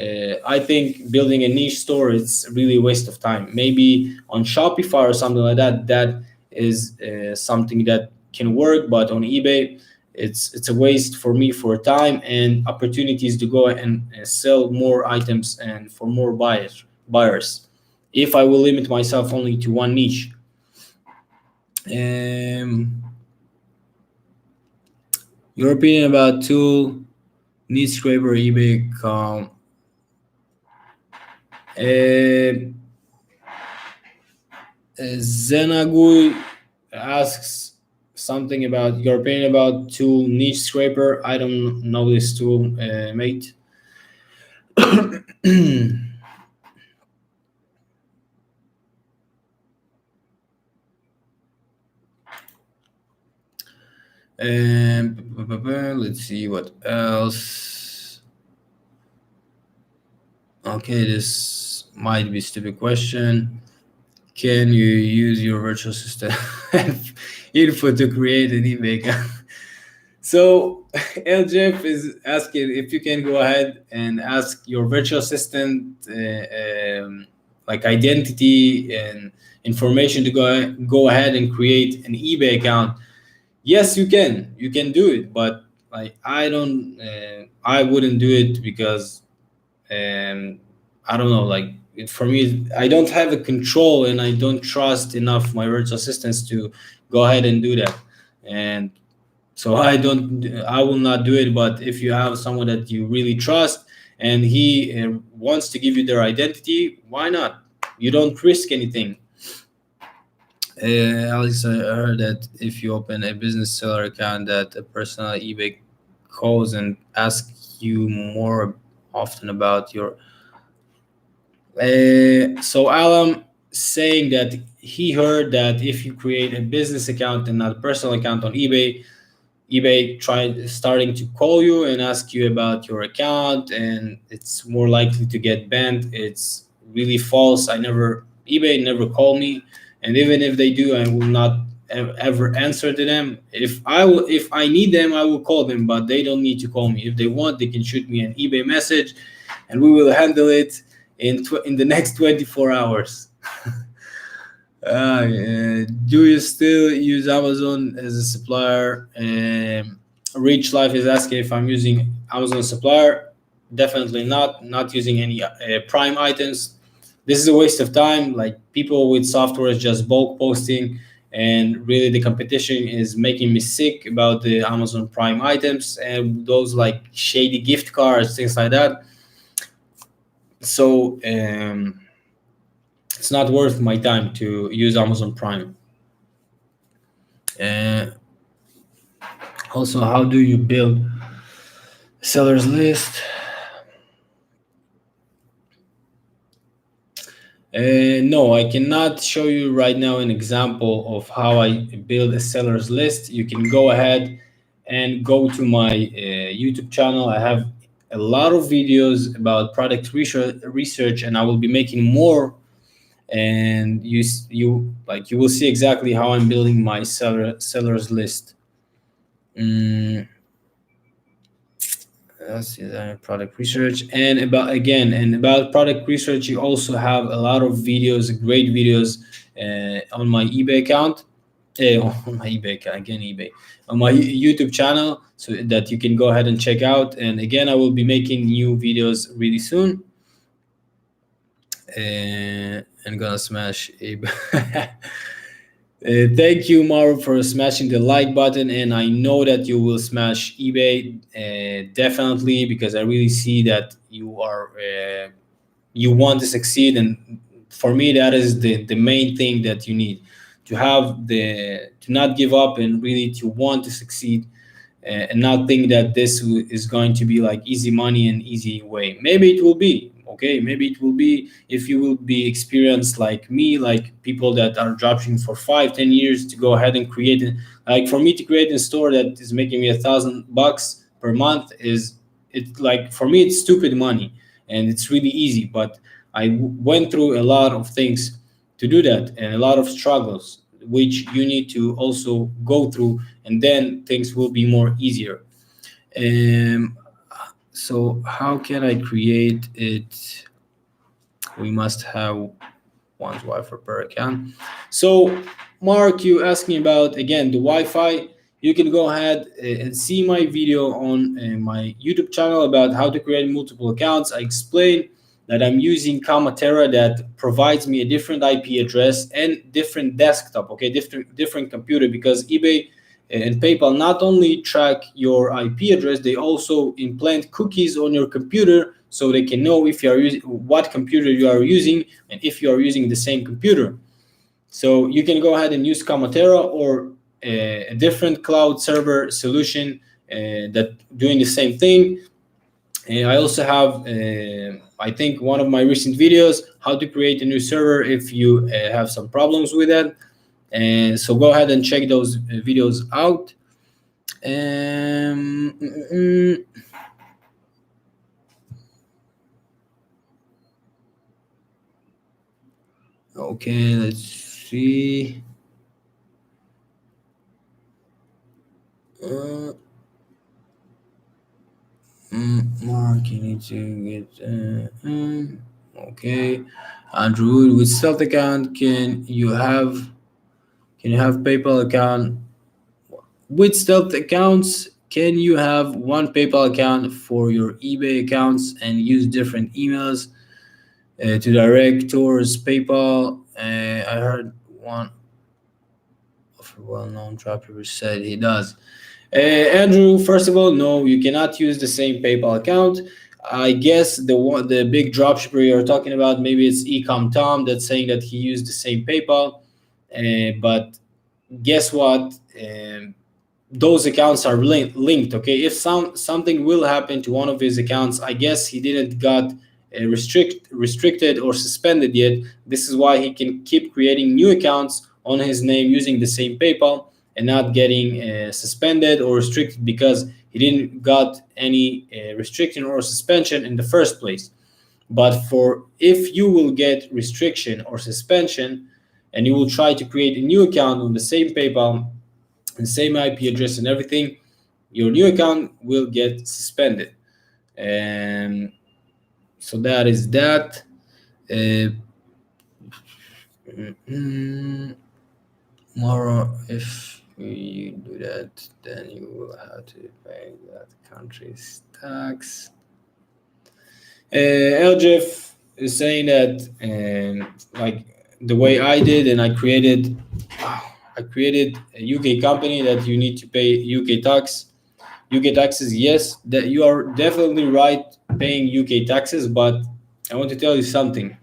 I think building a niche store, it's really a waste of time. Maybe on Shopify or something like that, that is something that can work. But on eBay, it's a waste for me for time and opportunities to go and sell more items and for more buyers. If I will limit myself only to one niche. Your opinion about tool need scraper eBay Zenagui asks something about your opinion about tool niche scraper. I don't know this tool, mate. Let's see what else. Okay, this might be a stupid question. Can you use your virtual assistant info to create an eBay account? So LJF is asking if you can go ahead and ask your virtual assistant like identity and information to go ahead and create an eBay account. Yes, you can. You can do it, but like I don't. I wouldn't do it because I don't know. Like for me, I don't have a control, and I don't trust enough my virtual assistants to go ahead and do that. And so I will not do it. But if you have someone that you really trust and he wants to give you their identity, why not? You don't risk anything. Alex, I heard that if you open a business seller account, that a personal eBay calls and asks you more often about your. So Alam saying that he heard that if you create a business account and not a personal account on eBay tried starting to call you and ask you about your account, and it's more likely to get banned. It's really false. eBay never called me, and even if they do, I will not ever answer to them. If I need them, I will call them, but they don't need to call me. If they want, they can shoot me an eBay message, and we will handle it in the next 24 hours. Do you still use Amazon as a supplier? Rich Life is asking if I'm using Amazon supplier. Definitely not. Not using any Prime items. This is a waste of time. Like people with software is just bulk posting, and really the competition is making me sick about the Amazon Prime items and those like shady gift cards, things like that. So it's not worth my time to use Amazon Prime. Uh, Also, how do you build a seller's list? No, I cannot show you right now an example of how I build a seller's list. You can go ahead and go to my YouTube channel. I have a lot of videos about product research, and I will be making more. And you will see exactly how I'm building my seller's list. Mm, let's see that product research and about product research. You also have a lot of videos, great videos on my eBay account. On my eBay account again, eBay on my YouTube channel, so that you can go ahead and check out. And again, I will be making new videos really soon. I'm gonna smash eBay. Thank you, Mauro, for smashing the like button, and I know that you will smash eBay definitely, because I really see that you want to succeed, and for me that is the main thing that you need to not give up and really to want to succeed, and not think that this is going to be like easy money and easy way. Maybe it will be okay. Maybe it will be if you will be experienced like me, like people that are dropshipping for 5-10 years to go ahead and create it. Like for me to create a store that is making me $1,000 per month is it like for me it's stupid money, and it's really easy. But I went through a lot of things to do that, and a lot of struggles which you need to also go through, and then things will be more easier. Um, so how can I create it? We must have one Wi-Fi per account. So Mark, you asked me about again the Wi-Fi. You can go ahead and see my video on my YouTube channel about how to create multiple accounts. I explain that I'm using Kamatera that provides me a different IP address and different desktop, okay, different computer, because eBay and PayPal not only track your IP address, they also implant cookies on your computer so they can know if you are using what computer you are using and if you are using the same computer. So you can go ahead and use Kamatera or a different cloud server solution that doing the same thing. I also have, I think, one of my recent videos, how to create a new server if you have some problems with that. And so go ahead and check those videos out. Um, mm, mm, okay, let's see. Uh, Mark, you need to get. Okay, Andrew, with Stealth account, can you have PayPal account? With Stealth accounts, can you have one PayPal account for your eBay accounts and use different emails to direct towards PayPal? I heard one of a well-known dropshipper said he does. Andrew, first of all, no, you cannot use the same PayPal account. I guess the big dropshipper you're talking about, maybe it's Ecom Tom that's saying that he used the same PayPal. But guess what? Those accounts are linked. Okay, if something will happen to one of his accounts, I guess he didn't got restricted or suspended yet. This is why he can keep creating new accounts on his name using the same PayPal and not getting suspended or restricted because he didn't got any restriction or suspension in the first place. But for if you will get restriction or suspension and you will try to create a new account on the same PayPal and same IP address and everything, your new account will get suspended. And so that is that. Uh, More, if you do that, then you will have to pay that country's tax. LJF is saying that, like the way I did, and I created a UK company that you need to pay UK tax. UK taxes, yes, that you are definitely right paying UK taxes, but I want to tell you something.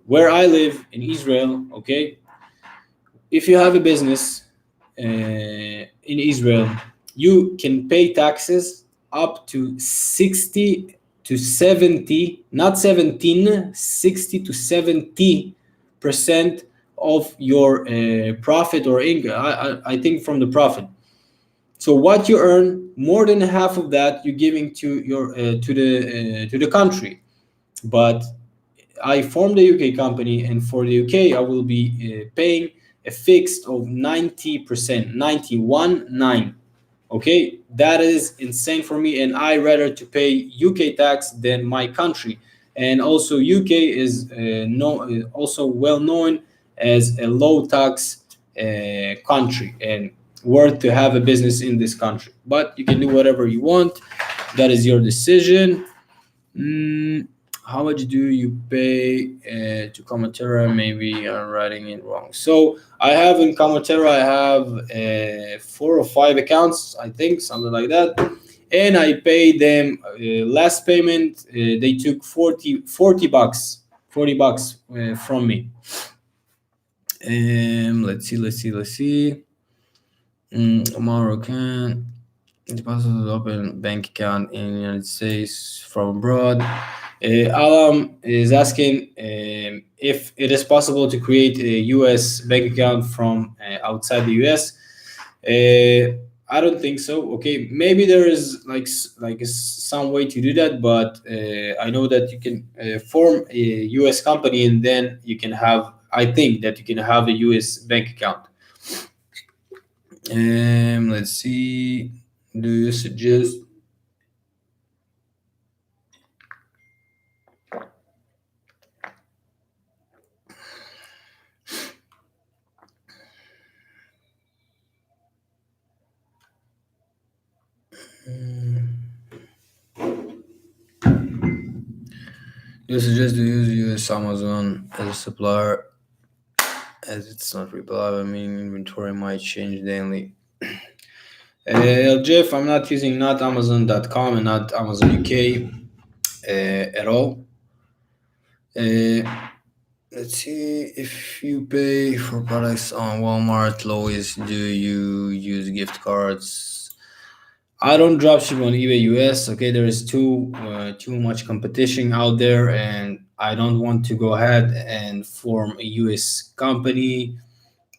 Where I live in Israel, okay, if you have a business in Israel, you can pay taxes up to 60 to 70, not 17, 60 to 70% of your profit or income. I think from the profit. So what you earn, more than half of that you're giving to the country. But I formed a UK company, and for the UK, I will be paying a fixed of 90%, 91.9. Okay, that is insane for me, and I rather to pay UK tax than my country. And also, UK is also well known as a low tax country and worth to have a business in this country. But you can do whatever you want. That is your decision. Mm, how much do you pay to Comatera? Maybe I'm writing it wrong. So I have in Comatera, I have 4 or 5 accounts, I think, something like that. And I pay them last payment. They took 40 bucks, 40 bucks from me. Let's see. Moroccan. It's possible to open bank account in the United States from abroad. Alam is asking if it is possible to create a US bank account from outside the US. I don't think so. Okay, maybe there is some way to do that, but I know that you can form a US company and then you can have. I think that you can have a US bank account. Let's see. Do you suggest? Do you suggest to use US Amazon as a supplier as it's not reliable? I mean, inventory might change daily. Jeff, I'm not using not Amazon.com and not Amazon UK at all. Let's see, if you pay for products on Walmart, Lowe's, do you use gift cards? I don't dropship on eBay US. Okay, there is too much competition out there, and I don't want to go ahead and form a US company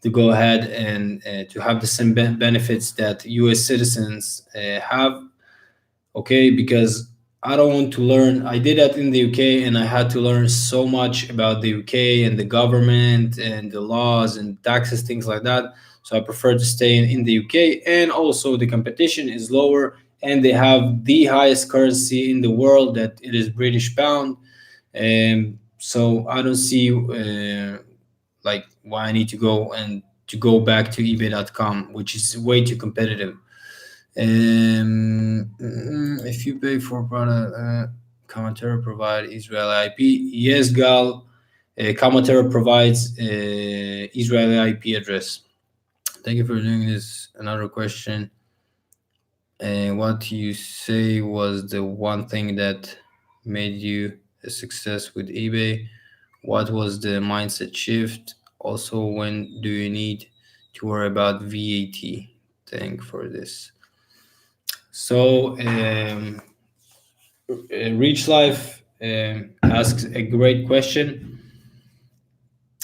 to go ahead and to have the same benefits that US citizens have. Okay, because I don't want to learn. I did that in the UK, and I had to learn so much about the UK and the government and the laws and taxes, things like that. So I prefer to stay in the UK, and also the competition is lower, and they have the highest currency in the world, that it is British pound. And so I don't see like why I need to go and to go back to eBay.com, which is way too competitive. If you pay for product, Comatera provide Israeli IP. Yes, Gal. Comatera provides Israeli IP address. Thank you for doing this. Another question. What you say was the one thing that made you a success with eBay? What was the mindset shift? Also, when do you need to worry about VAT? Thank for this. So, Reach Life asks a great question.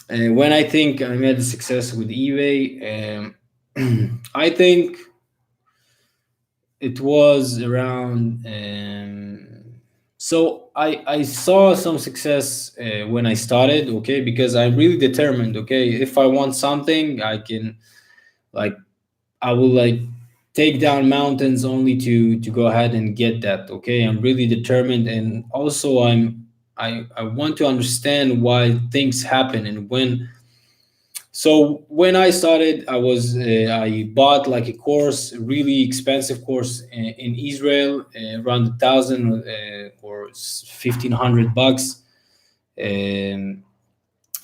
When I think I made a success with eBay, I think it was around. So I saw some success when I started. Okay, because I'm really determined. Okay, if I want something, I can, like, I will like take down mountains only to go ahead and get that. Okay, I'm really determined, and also I want to understand why things happen and when. So when I started, I bought like a course, a really expensive course in Israel, around 1,000 or 1,500 bucks. And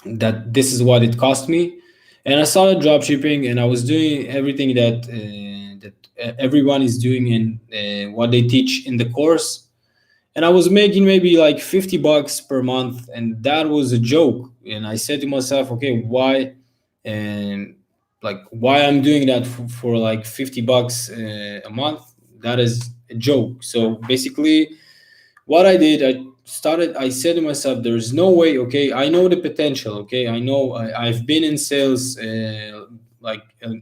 that this is what it cost me. And I started drop shipping, and I was doing everything that everyone is doing in what they teach in the course. And I was making maybe like 50 bucks per month, and that was a joke. And I said to myself, okay, why, and like why I'm doing that for like 50 bucks a month? That is a joke. So basically, what I did, I said to myself, there's no way. Okay, I know the potential. Okay, I know I've been in sales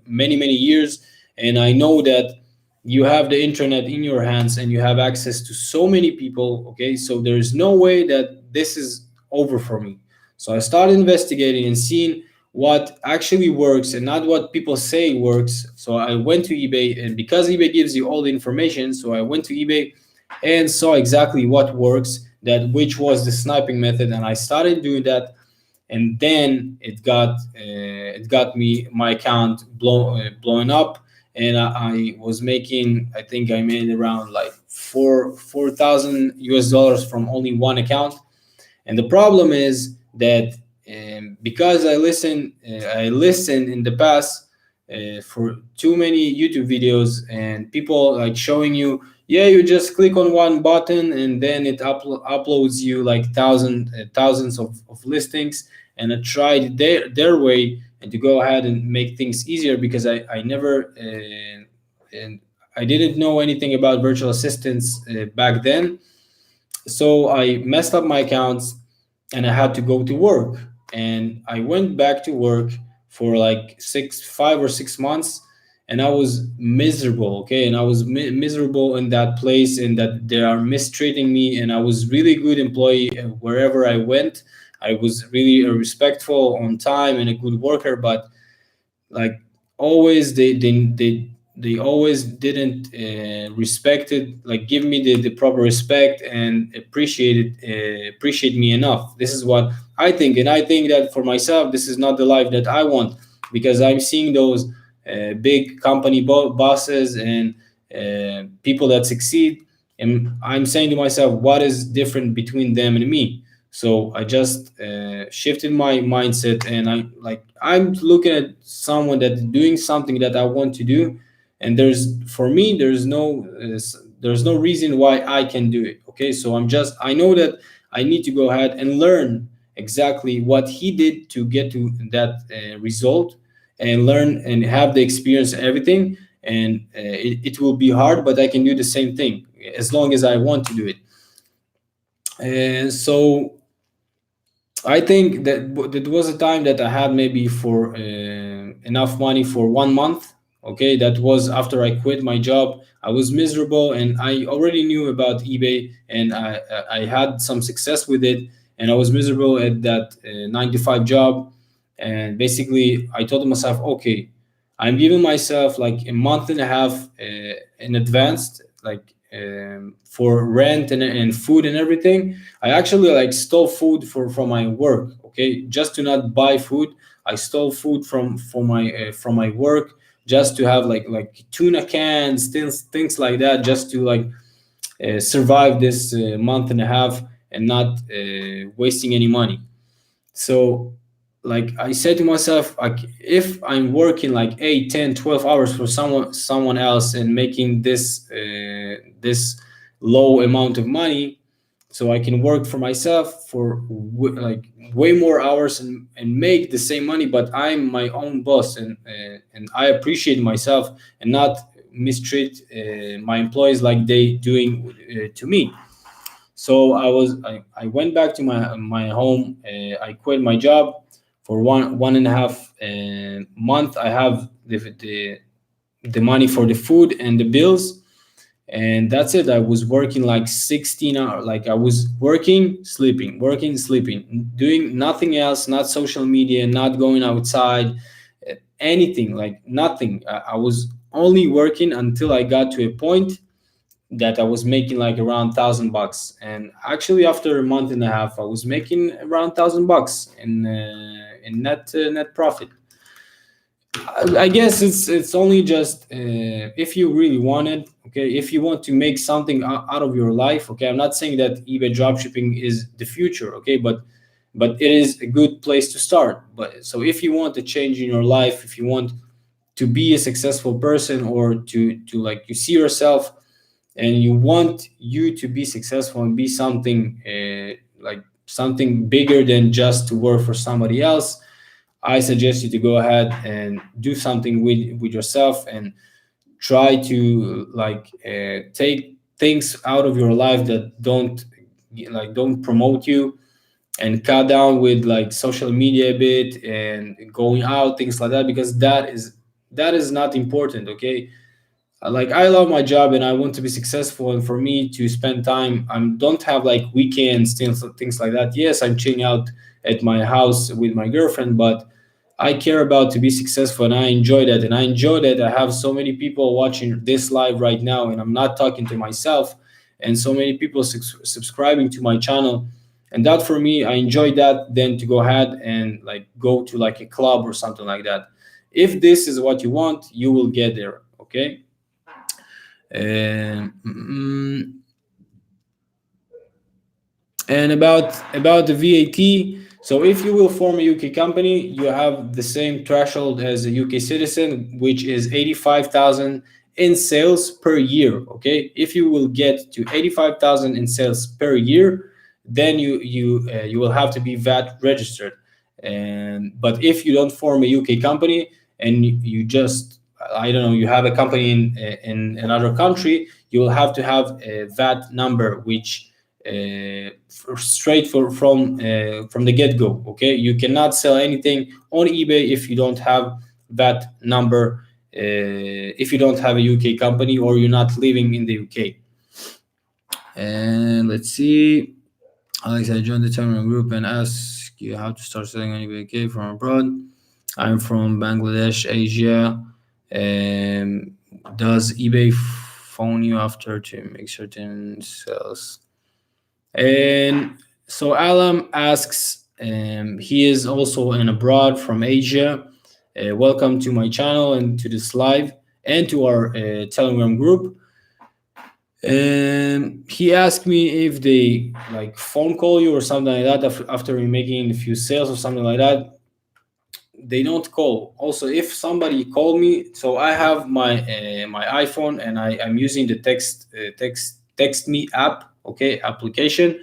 many years, and I know that you have the internet in your hands and you have access to so many people. Okay, so there's no way that this is over for me. So I started investigating and seeing what actually works and not what people say works. So I went to eBay, and because eBay gives you all the information, so I went to eBay and saw exactly what works, that which was the sniping method, and I started doing that. And then it got me my account blowing up, and I was making, I think I made around like 4,000 US dollars from only one account. And the problem is that because I listened in the past for too many YouTube videos, and people like showing you, yeah, you just click on one button and then it uploads you like thousands of listings. And I tried their way and to go ahead and make things easier, because I never and I didn't know anything about virtual assistants back then. So I messed up my accounts, and I had to go to work. And I went back to work for like 5 or 6 months, and I was miserable. Okay, and I was miserable in that place, and that they are mistreating me. And I was really good employee wherever I went. I was really respectful, on time, and a good worker, but like always they always didn't respect it, like give me the proper respect and appreciate me enough. This is what I think, and I think that for myself, this is not the life that I want, because I'm seeing those big company bosses and people that succeed, and I'm saying to myself, what is different between them and me? So I just shifted my mindset, and I'm looking at someone that's doing something that I want to do, and there's no reason why I can do it. Okay, so I know that I need to go ahead and learn exactly what he did to get to that result, and learn and have the experience and everything. and it will be hard, but I can do the same thing as long as I want to do it. And so I think that that was a time that I had maybe for enough money for 1 month. Okay, that was after I quit my job. I was miserable, and I already knew about eBay, and I had some success with it, and I was miserable at that 9 to 5 job. And basically, I told myself, okay, I'm giving myself like a month and a half in advance, like for rent and food and everything. I actually like stole food from my work, okay, just to not buy food. I stole food from my work just to have like tuna cans, things like that, just to like survive this month and a half and not wasting any money. So like I said to myself, like if I'm working like 8, 10, 12 hours for someone else and making this low amount of money, so I can work for myself for like way more hours and make the same money, but I'm my own boss, and I appreciate myself and not mistreat my employees like they doing to me. So I went back to my home. I quit my job for one and a half month. I have the money for the food and the bills, and that's it. I was working like 16 hours. Like I was working, sleeping, doing nothing else, not social media, not going outside, anything, like nothing. I was only working until I got to a point that I was making like around $1,000. And actually, after a month and a half, I was making around $1,000 in net profit. I guess it's only just if you really want it. Okay, if you want to make something out of your life. Okay, I'm not saying that eBay dropshipping is the future. Okay, but it is a good place to start. But so if you want a change in your life, if you want to be a successful person, or to like you see yourself and you want you to be successful and be something like something bigger than just to work for somebody else, I suggest you to go ahead and do something with yourself and try to like take things out of your life that don't promote you, and cut down with like social media a bit and going out, things like that, because that is not important. Okay, like I love my job and I want to be successful, and for me to spend time, I don't have like weekends, things like that. Yes, I'm chilling out at my house with my girlfriend, but I care about to be successful, and I enjoy that. And I enjoy that I have so many people watching this live right now, and I'm not talking to myself, and so many people subscribing to my channel. And that for me, I enjoy that than to go ahead and like go to like a club or something like that. If this is what you want, you will get there. Okay. Um, mm, and about the VAT. So if you will form a UK company, you have the same threshold as a UK citizen, which is 85,000 in sales per year. Okay, if you will get to 85,000 in sales per year, then you will have to be VAT registered. And but if you don't form a UK company and you just, I don't know, you have a company in another country, you will have to have a VAT number, which straight from the get go. Okay, you cannot sell anything on eBay if you don't have that number. If you don't have a UK company or you're not living in the UK. And let's see. Alex, I joined the Telegram group and asked you how to start selling on eBay. Okay, from abroad. I'm from Bangladesh, Asia. Does eBay phone you after to make certain sales? And so Alam asks, he is also in abroad from Asia. Welcome to my channel and to this live and to our Telegram group. And he asked me if they like phone call you or something like that after making a few sales or something like that. They don't call. Also, if somebody called me, so I have my iPhone and I'm using the text me app, okay, application.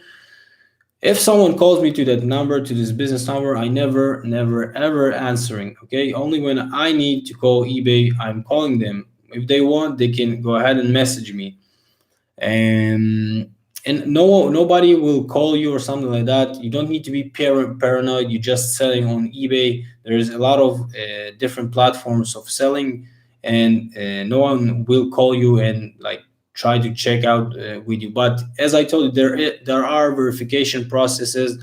If someone calls me to that number, to this business number, I never ever answering. Okay, only when I need to call eBay, I'm calling them. if they want, they can go ahead and message me. And nobody will call you or something like that. You don't need to be paranoid. You're just selling on eBay. There's a lot of different platforms of selling, and no one will call you and like try to check out with you. But as I told you, there are verification processes.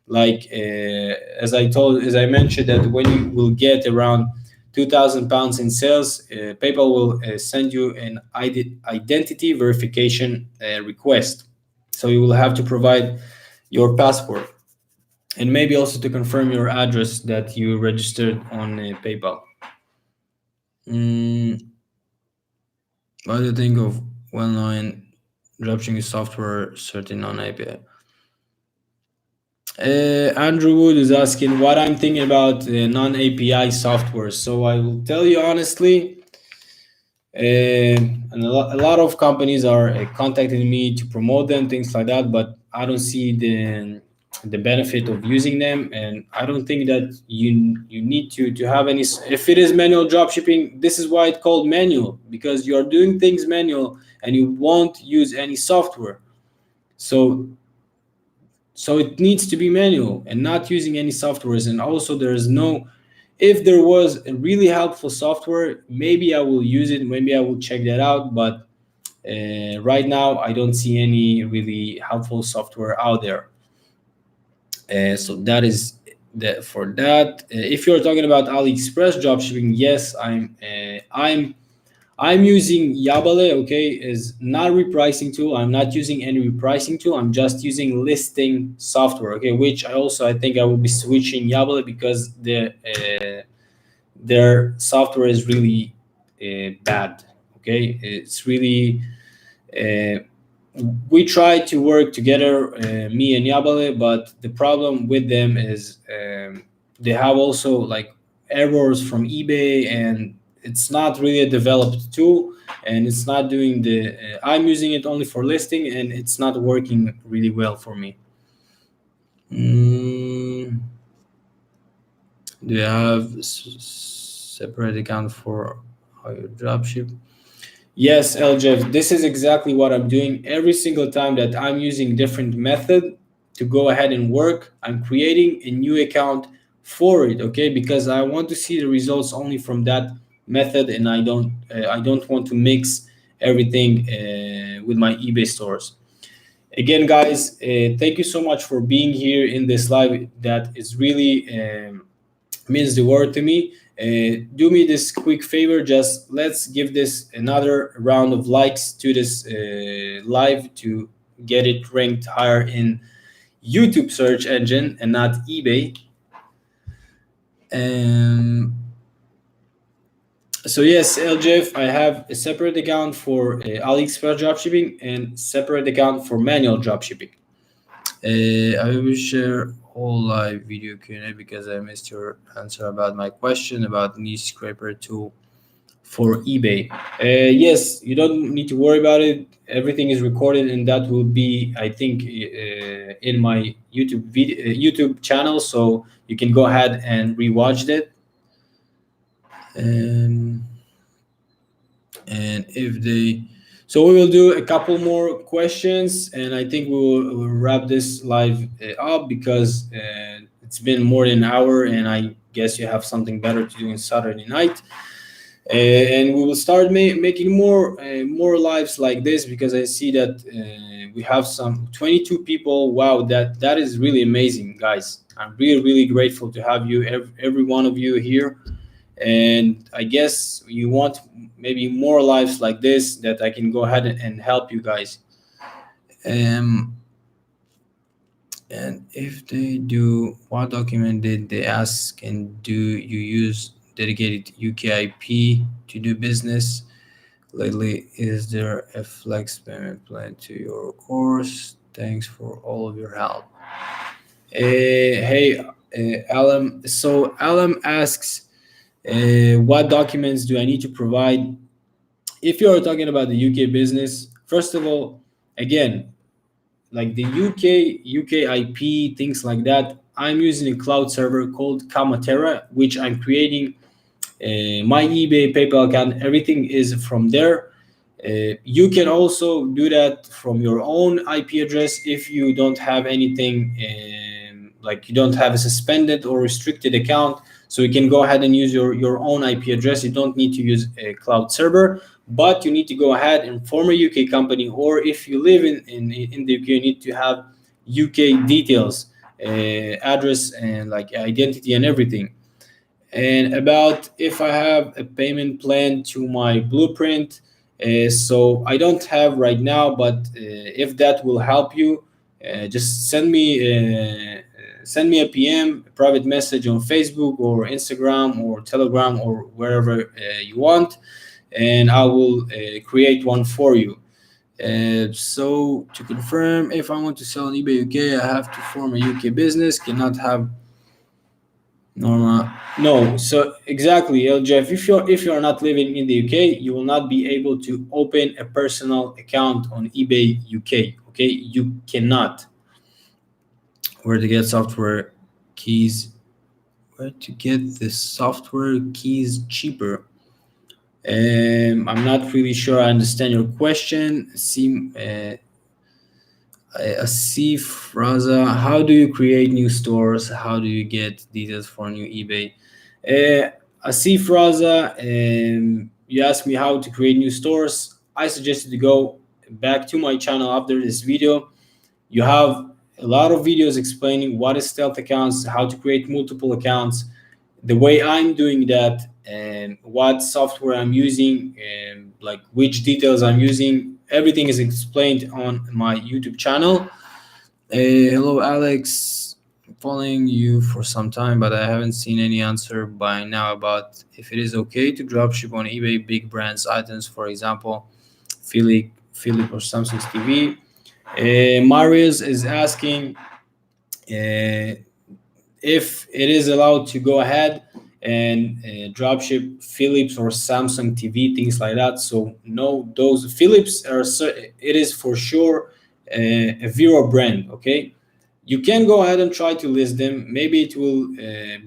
Like as I mentioned, that when you will get around £2,000 in sales, PayPal will send you an identity verification request. So you will have to provide your passport and maybe also to confirm your address that you registered on PayPal. Mm, what do you think of well-known dropshipping software certain on API? Andrew Wood is asking what I'm thinking about non-API software. So I will tell you honestly, and a lot of companies are contacting me to promote them, things like that. But I don't see the benefit of using them, and I don't think that you need to have any. If it is manual dropshipping, this is why it's called manual, because you are doing things manual and you won't use any software. So it needs to be manual and not using any softwares. And also there is no, if there was a really helpful software, maybe I will use it, maybe I will check that out. But right now I don't see any really helpful software out there. So that is that for that. If you're talking about AliExpress dropshipping, yes, I'm using Yabale, okay, is not a repricing tool. I'm not using any repricing tool. I'm just using listing software, okay, which I think I will be switching Yabale because their software is really bad, okay. It's really uh, we try to work together, me and Yabale, but the problem with them is they have also like errors from eBay, and it's not really a developed tool, and it's not doing the. I'm using it only for listing, and it's not working really well for me. Mm, do you have separate account for how you dropship? Yes, LJF, this is exactly what I'm doing every single time that I'm using different method to go ahead and work. I'm creating a new account for it, okay? Because I want to see the results only from that method, and I don't want to mix everything with my eBay stores. Again, guys, thank you so much for being here in this live. That is really means the word to me. Do me this quick favor, just let's give this another round of likes to this live to get it ranked higher in YouTube search engine and not eBay. So yes, LJF, I have a separate account for AliExpress dropshipping and separate account for manual dropshipping. I will share whole live video Q&A because I missed your answer about my question about niche scraper tool for eBay. Yes, you don't need to worry about it. Everything is recorded, and that will be, I think, in my YouTube channel, so you can go ahead and rewatch it. And if they, so we will do a couple more questions, and I think we'll wrap this live up because it's been more than an hour, and I guess you have something better to do on Saturday night. And we will start making more lives like this because I see that we have some 22 people. Wow, that is really amazing, guys. I'm really grateful to have you, every one of you here. And I guess you want maybe more lives like this that I can go ahead and help you guys. And if they do, what document did they ask, and do you use dedicated UKIP to do business? Lately, is there a flex payment plan to your course? Thanks for all of your help. Hey, Alam. So Alam asks, what documents do I need to provide? If you're talking about the UK business, first of all, again, like the UK IP, things like that, I'm using a cloud server called Kamatera, which I'm creating my eBay, PayPal account, everything is from there. You can also do that from your own IP address if you don't have anything, like you don't have a suspended or restricted account. So you can go ahead and use your own IP address. You don't need to use a cloud server, but you need to go ahead and form a UK company, or if you live in the UK, you need to have UK details, address and like identity and everything. And about if I have a payment plan to my blueprint. So I don't have right now, but if that will help you, just send me a PM, a private message on Facebook or Instagram or Telegram or wherever you want, and I will create one for you. So to confirm, if I want to sell on eBay UK, I have to form a UK business. Cannot have normal. No, so exactly, Jeff. If you're not living in the UK, you will not be able to open a personal account on eBay UK. Okay, you cannot. Where to get software keys? Where to get the software keys cheaper? I'm not really sure I understand your question. Asif Raza, how do you create new stores? How do you get details for new eBay? Asif Raza, you asked me how to create new stores. I suggested to go back to my channel after this video. You have a lot of videos explaining what is stealth accounts, how to create multiple accounts, the way I'm doing that, and what software I'm using, and like which details I'm using. Everything is explained on my YouTube channel. Hello, Alex. I'm following you for some time, but I haven't seen any answer by now about if it is okay to dropship on eBay big brands items, for example, Philip or Samsung's TV. Marius is asking if it is allowed to go ahead and dropship Philips or Samsung TV, things like that. So no, those Philips are it is for sure a Vero brand. Okay, you can go ahead and try to list them. Maybe it will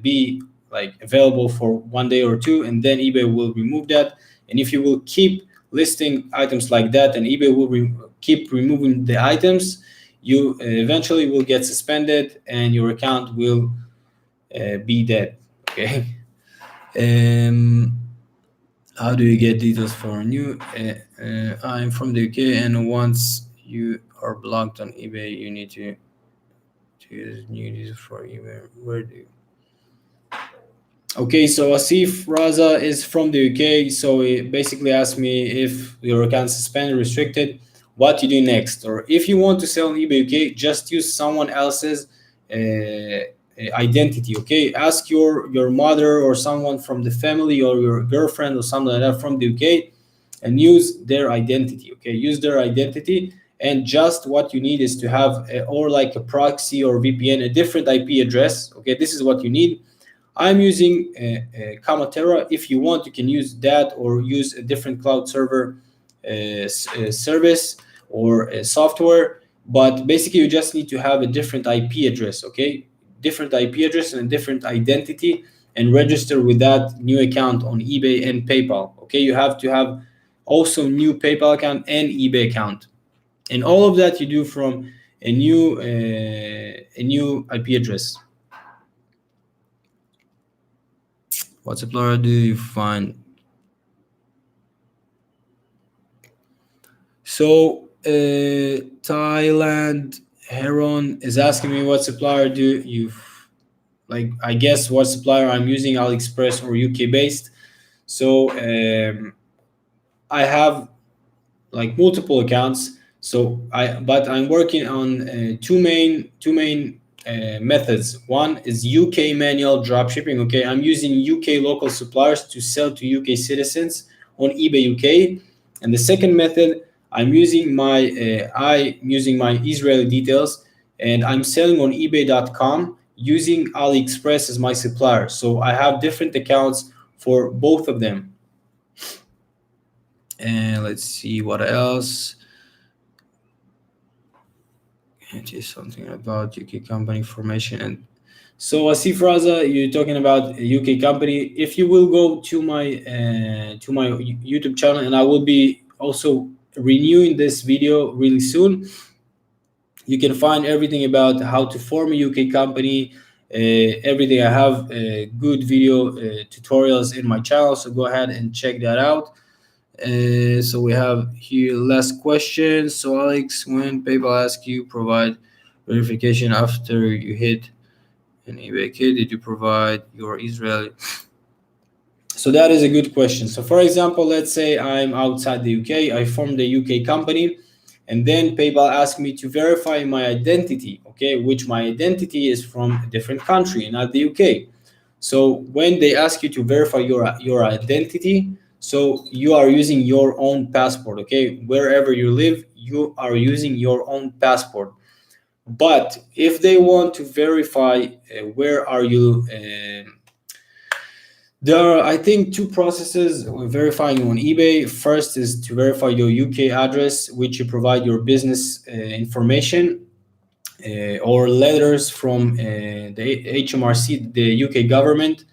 be like available for 1 day or two, and then eBay will remove that. And if you will keep listing items like that, and eBay will keep removing the items, you eventually will get suspended, and your account will be dead. Okay. Um, how do you get details for a new? I'm from the UK, and once you are blocked on eBay, you need to use new details for eBay. Where do you? Okay, so Asif Raza is from the UK, so he basically asked me if your account suspended, restricted, what you do next, or if you want to sell on eBay UK, just use someone else's identity. Okay, ask your mother or someone from the family or your girlfriend or something like that from the UK, and use their identity. Okay, use their identity, and just what you need is to have or like a proxy or VPN, a different IP address. Okay, this is what you need. I'm using Kamatera. If you want, you can use that or use a different cloud server service or software. But basically, you just need to have a different IP address, okay? Different IP address and a different identity, and register with that new account on eBay and PayPal, okay? You have to have also new PayPal account and eBay account. And all of that you do from a new IP address. What supplier do you find? So Thailand Heron is asking me what supplier do you like. I guess what supplier I'm using, Aliexpress or UK based. So I have like multiple accounts. So I'm working on two main methods. One is UK manual dropshipping. Okay, I'm using UK local suppliers to sell to UK citizens on eBay UK, and the second method, I'm using my Israeli details, and I'm selling on eBay.com using AliExpress as my supplier. So I have different accounts for both of them. And let's see what else. It is something about UK company formation and So Asif Raza, you're talking about a UK company. If you will go to my YouTube channel, and I will be also renewing this video really soon, you can find everything about how to form a UK company. Everything. I have good video tutorials in my channel, so go ahead and check that out. So we have here last question. So Alex, when PayPal asks you provide verification after you hit an eBay key, did you provide your Israeli? So that is a good question. So for example, let's say I'm outside the UK, I formed a UK company, and then PayPal asked me to verify my identity, okay, which my identity is from a different country, not the UK. So when they ask you to verify your identity, so you are using your own passport, okay? Wherever you live, you are using your own passport. But if they want to verify where are you, there are, I think, two processes when verifying on eBay. First is to verify your UK address, which you provide your business information or letters from the HMRC, the UK government,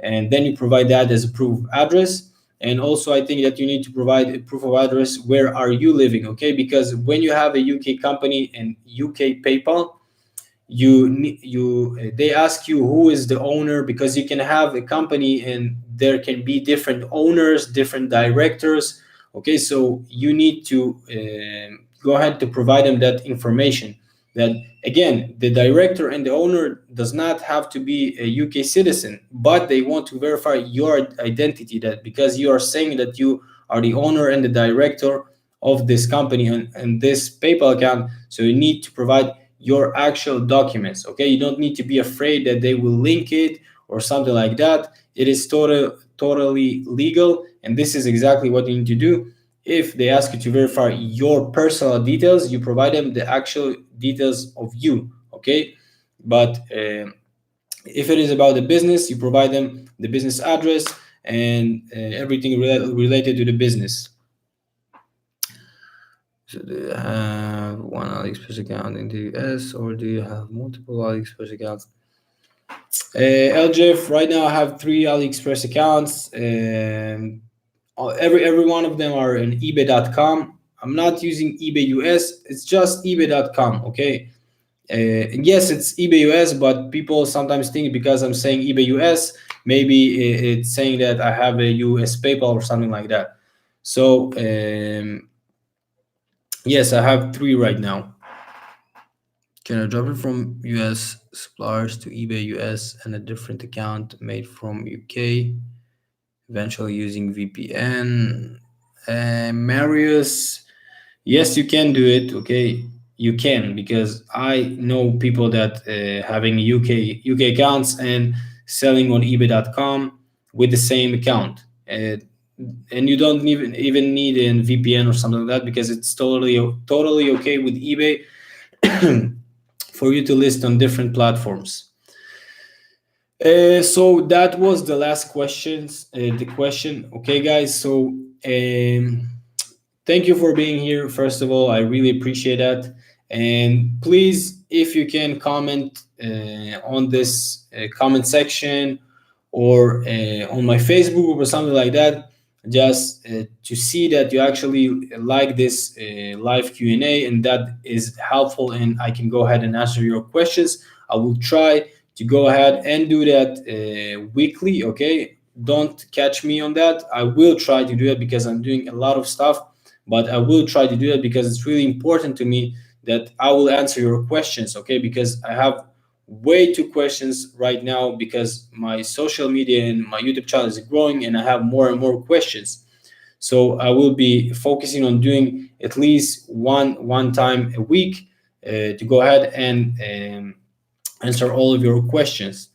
and then you provide that as a proof of address. And also, I think that you need to provide a proof of address. Where are you living? Okay, because when you have a UK company and UK PayPal, they ask you who is the owner, because you can have a company and there can be different owners, different directors. Okay, so you need to go ahead to provide them that information, that again, the director and the owner does not have to be a UK citizen, but they want to verify your identity, that because you are saying that you are the owner and the director of this company and this PayPal account, so you need to provide your actual documents. Okay, you don't need to be afraid that they will link it or something like that. It is totally legal, and this is exactly what you need to do. If they ask you to verify your personal details, you provide them the actual details of you. Okay, but if it is about the business, you provide them the business address and everything related to the business. So do you have one Aliexpress account in the US, or do you have multiple Aliexpress accounts? LJF, right now I have 3 Aliexpress accounts. Every one of them are in eBay.com. I'm not using eBay US. It's just eBay.com. Okay. Yes, it's eBay US, but people sometimes think because I'm saying eBay US, maybe it's saying that I have a US PayPal or something like that. So yes, I have 3 right now. Can I drop it from US suppliers to eBay US and a different account made from UK, eventually using VPN? Marius, yes, you can do it. Okay, you can, because I know people that having UK accounts and selling on eBay.com with the same account. And you don't even need a VPN or something like that, because it's totally okay with eBay for you to list on different platforms. So that was the last questions. The question. Okay, guys. So thank you for being here. First of all, I really appreciate that. And please, if you can comment on this comment section or on my Facebook group or something like that, just to see that you actually like this live Q&A and that is helpful and I can go ahead and answer your questions. I will try to go ahead and do that weekly. Okay, don't catch me on that. I will try to do it because I'm doing a lot of stuff, but I will try to do it because it's really important to me that I will answer your questions. Okay, because I have way too questions right now, because my social media and my YouTube channel is growing and I have more and more questions. So I will be focusing on doing at least one time a week to go ahead and answer all of your questions.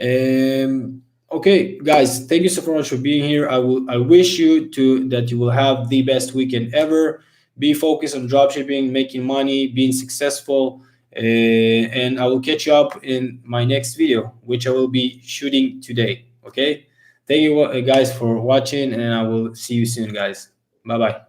Okay, guys, thank you so much for being here. I wish you that you will have the best weekend ever. Be focused on dropshipping, making money, being successful, and I will catch you up in my next video, which I will be shooting today. Okay, thank you guys for watching, and I will see you soon, guys. Bye bye.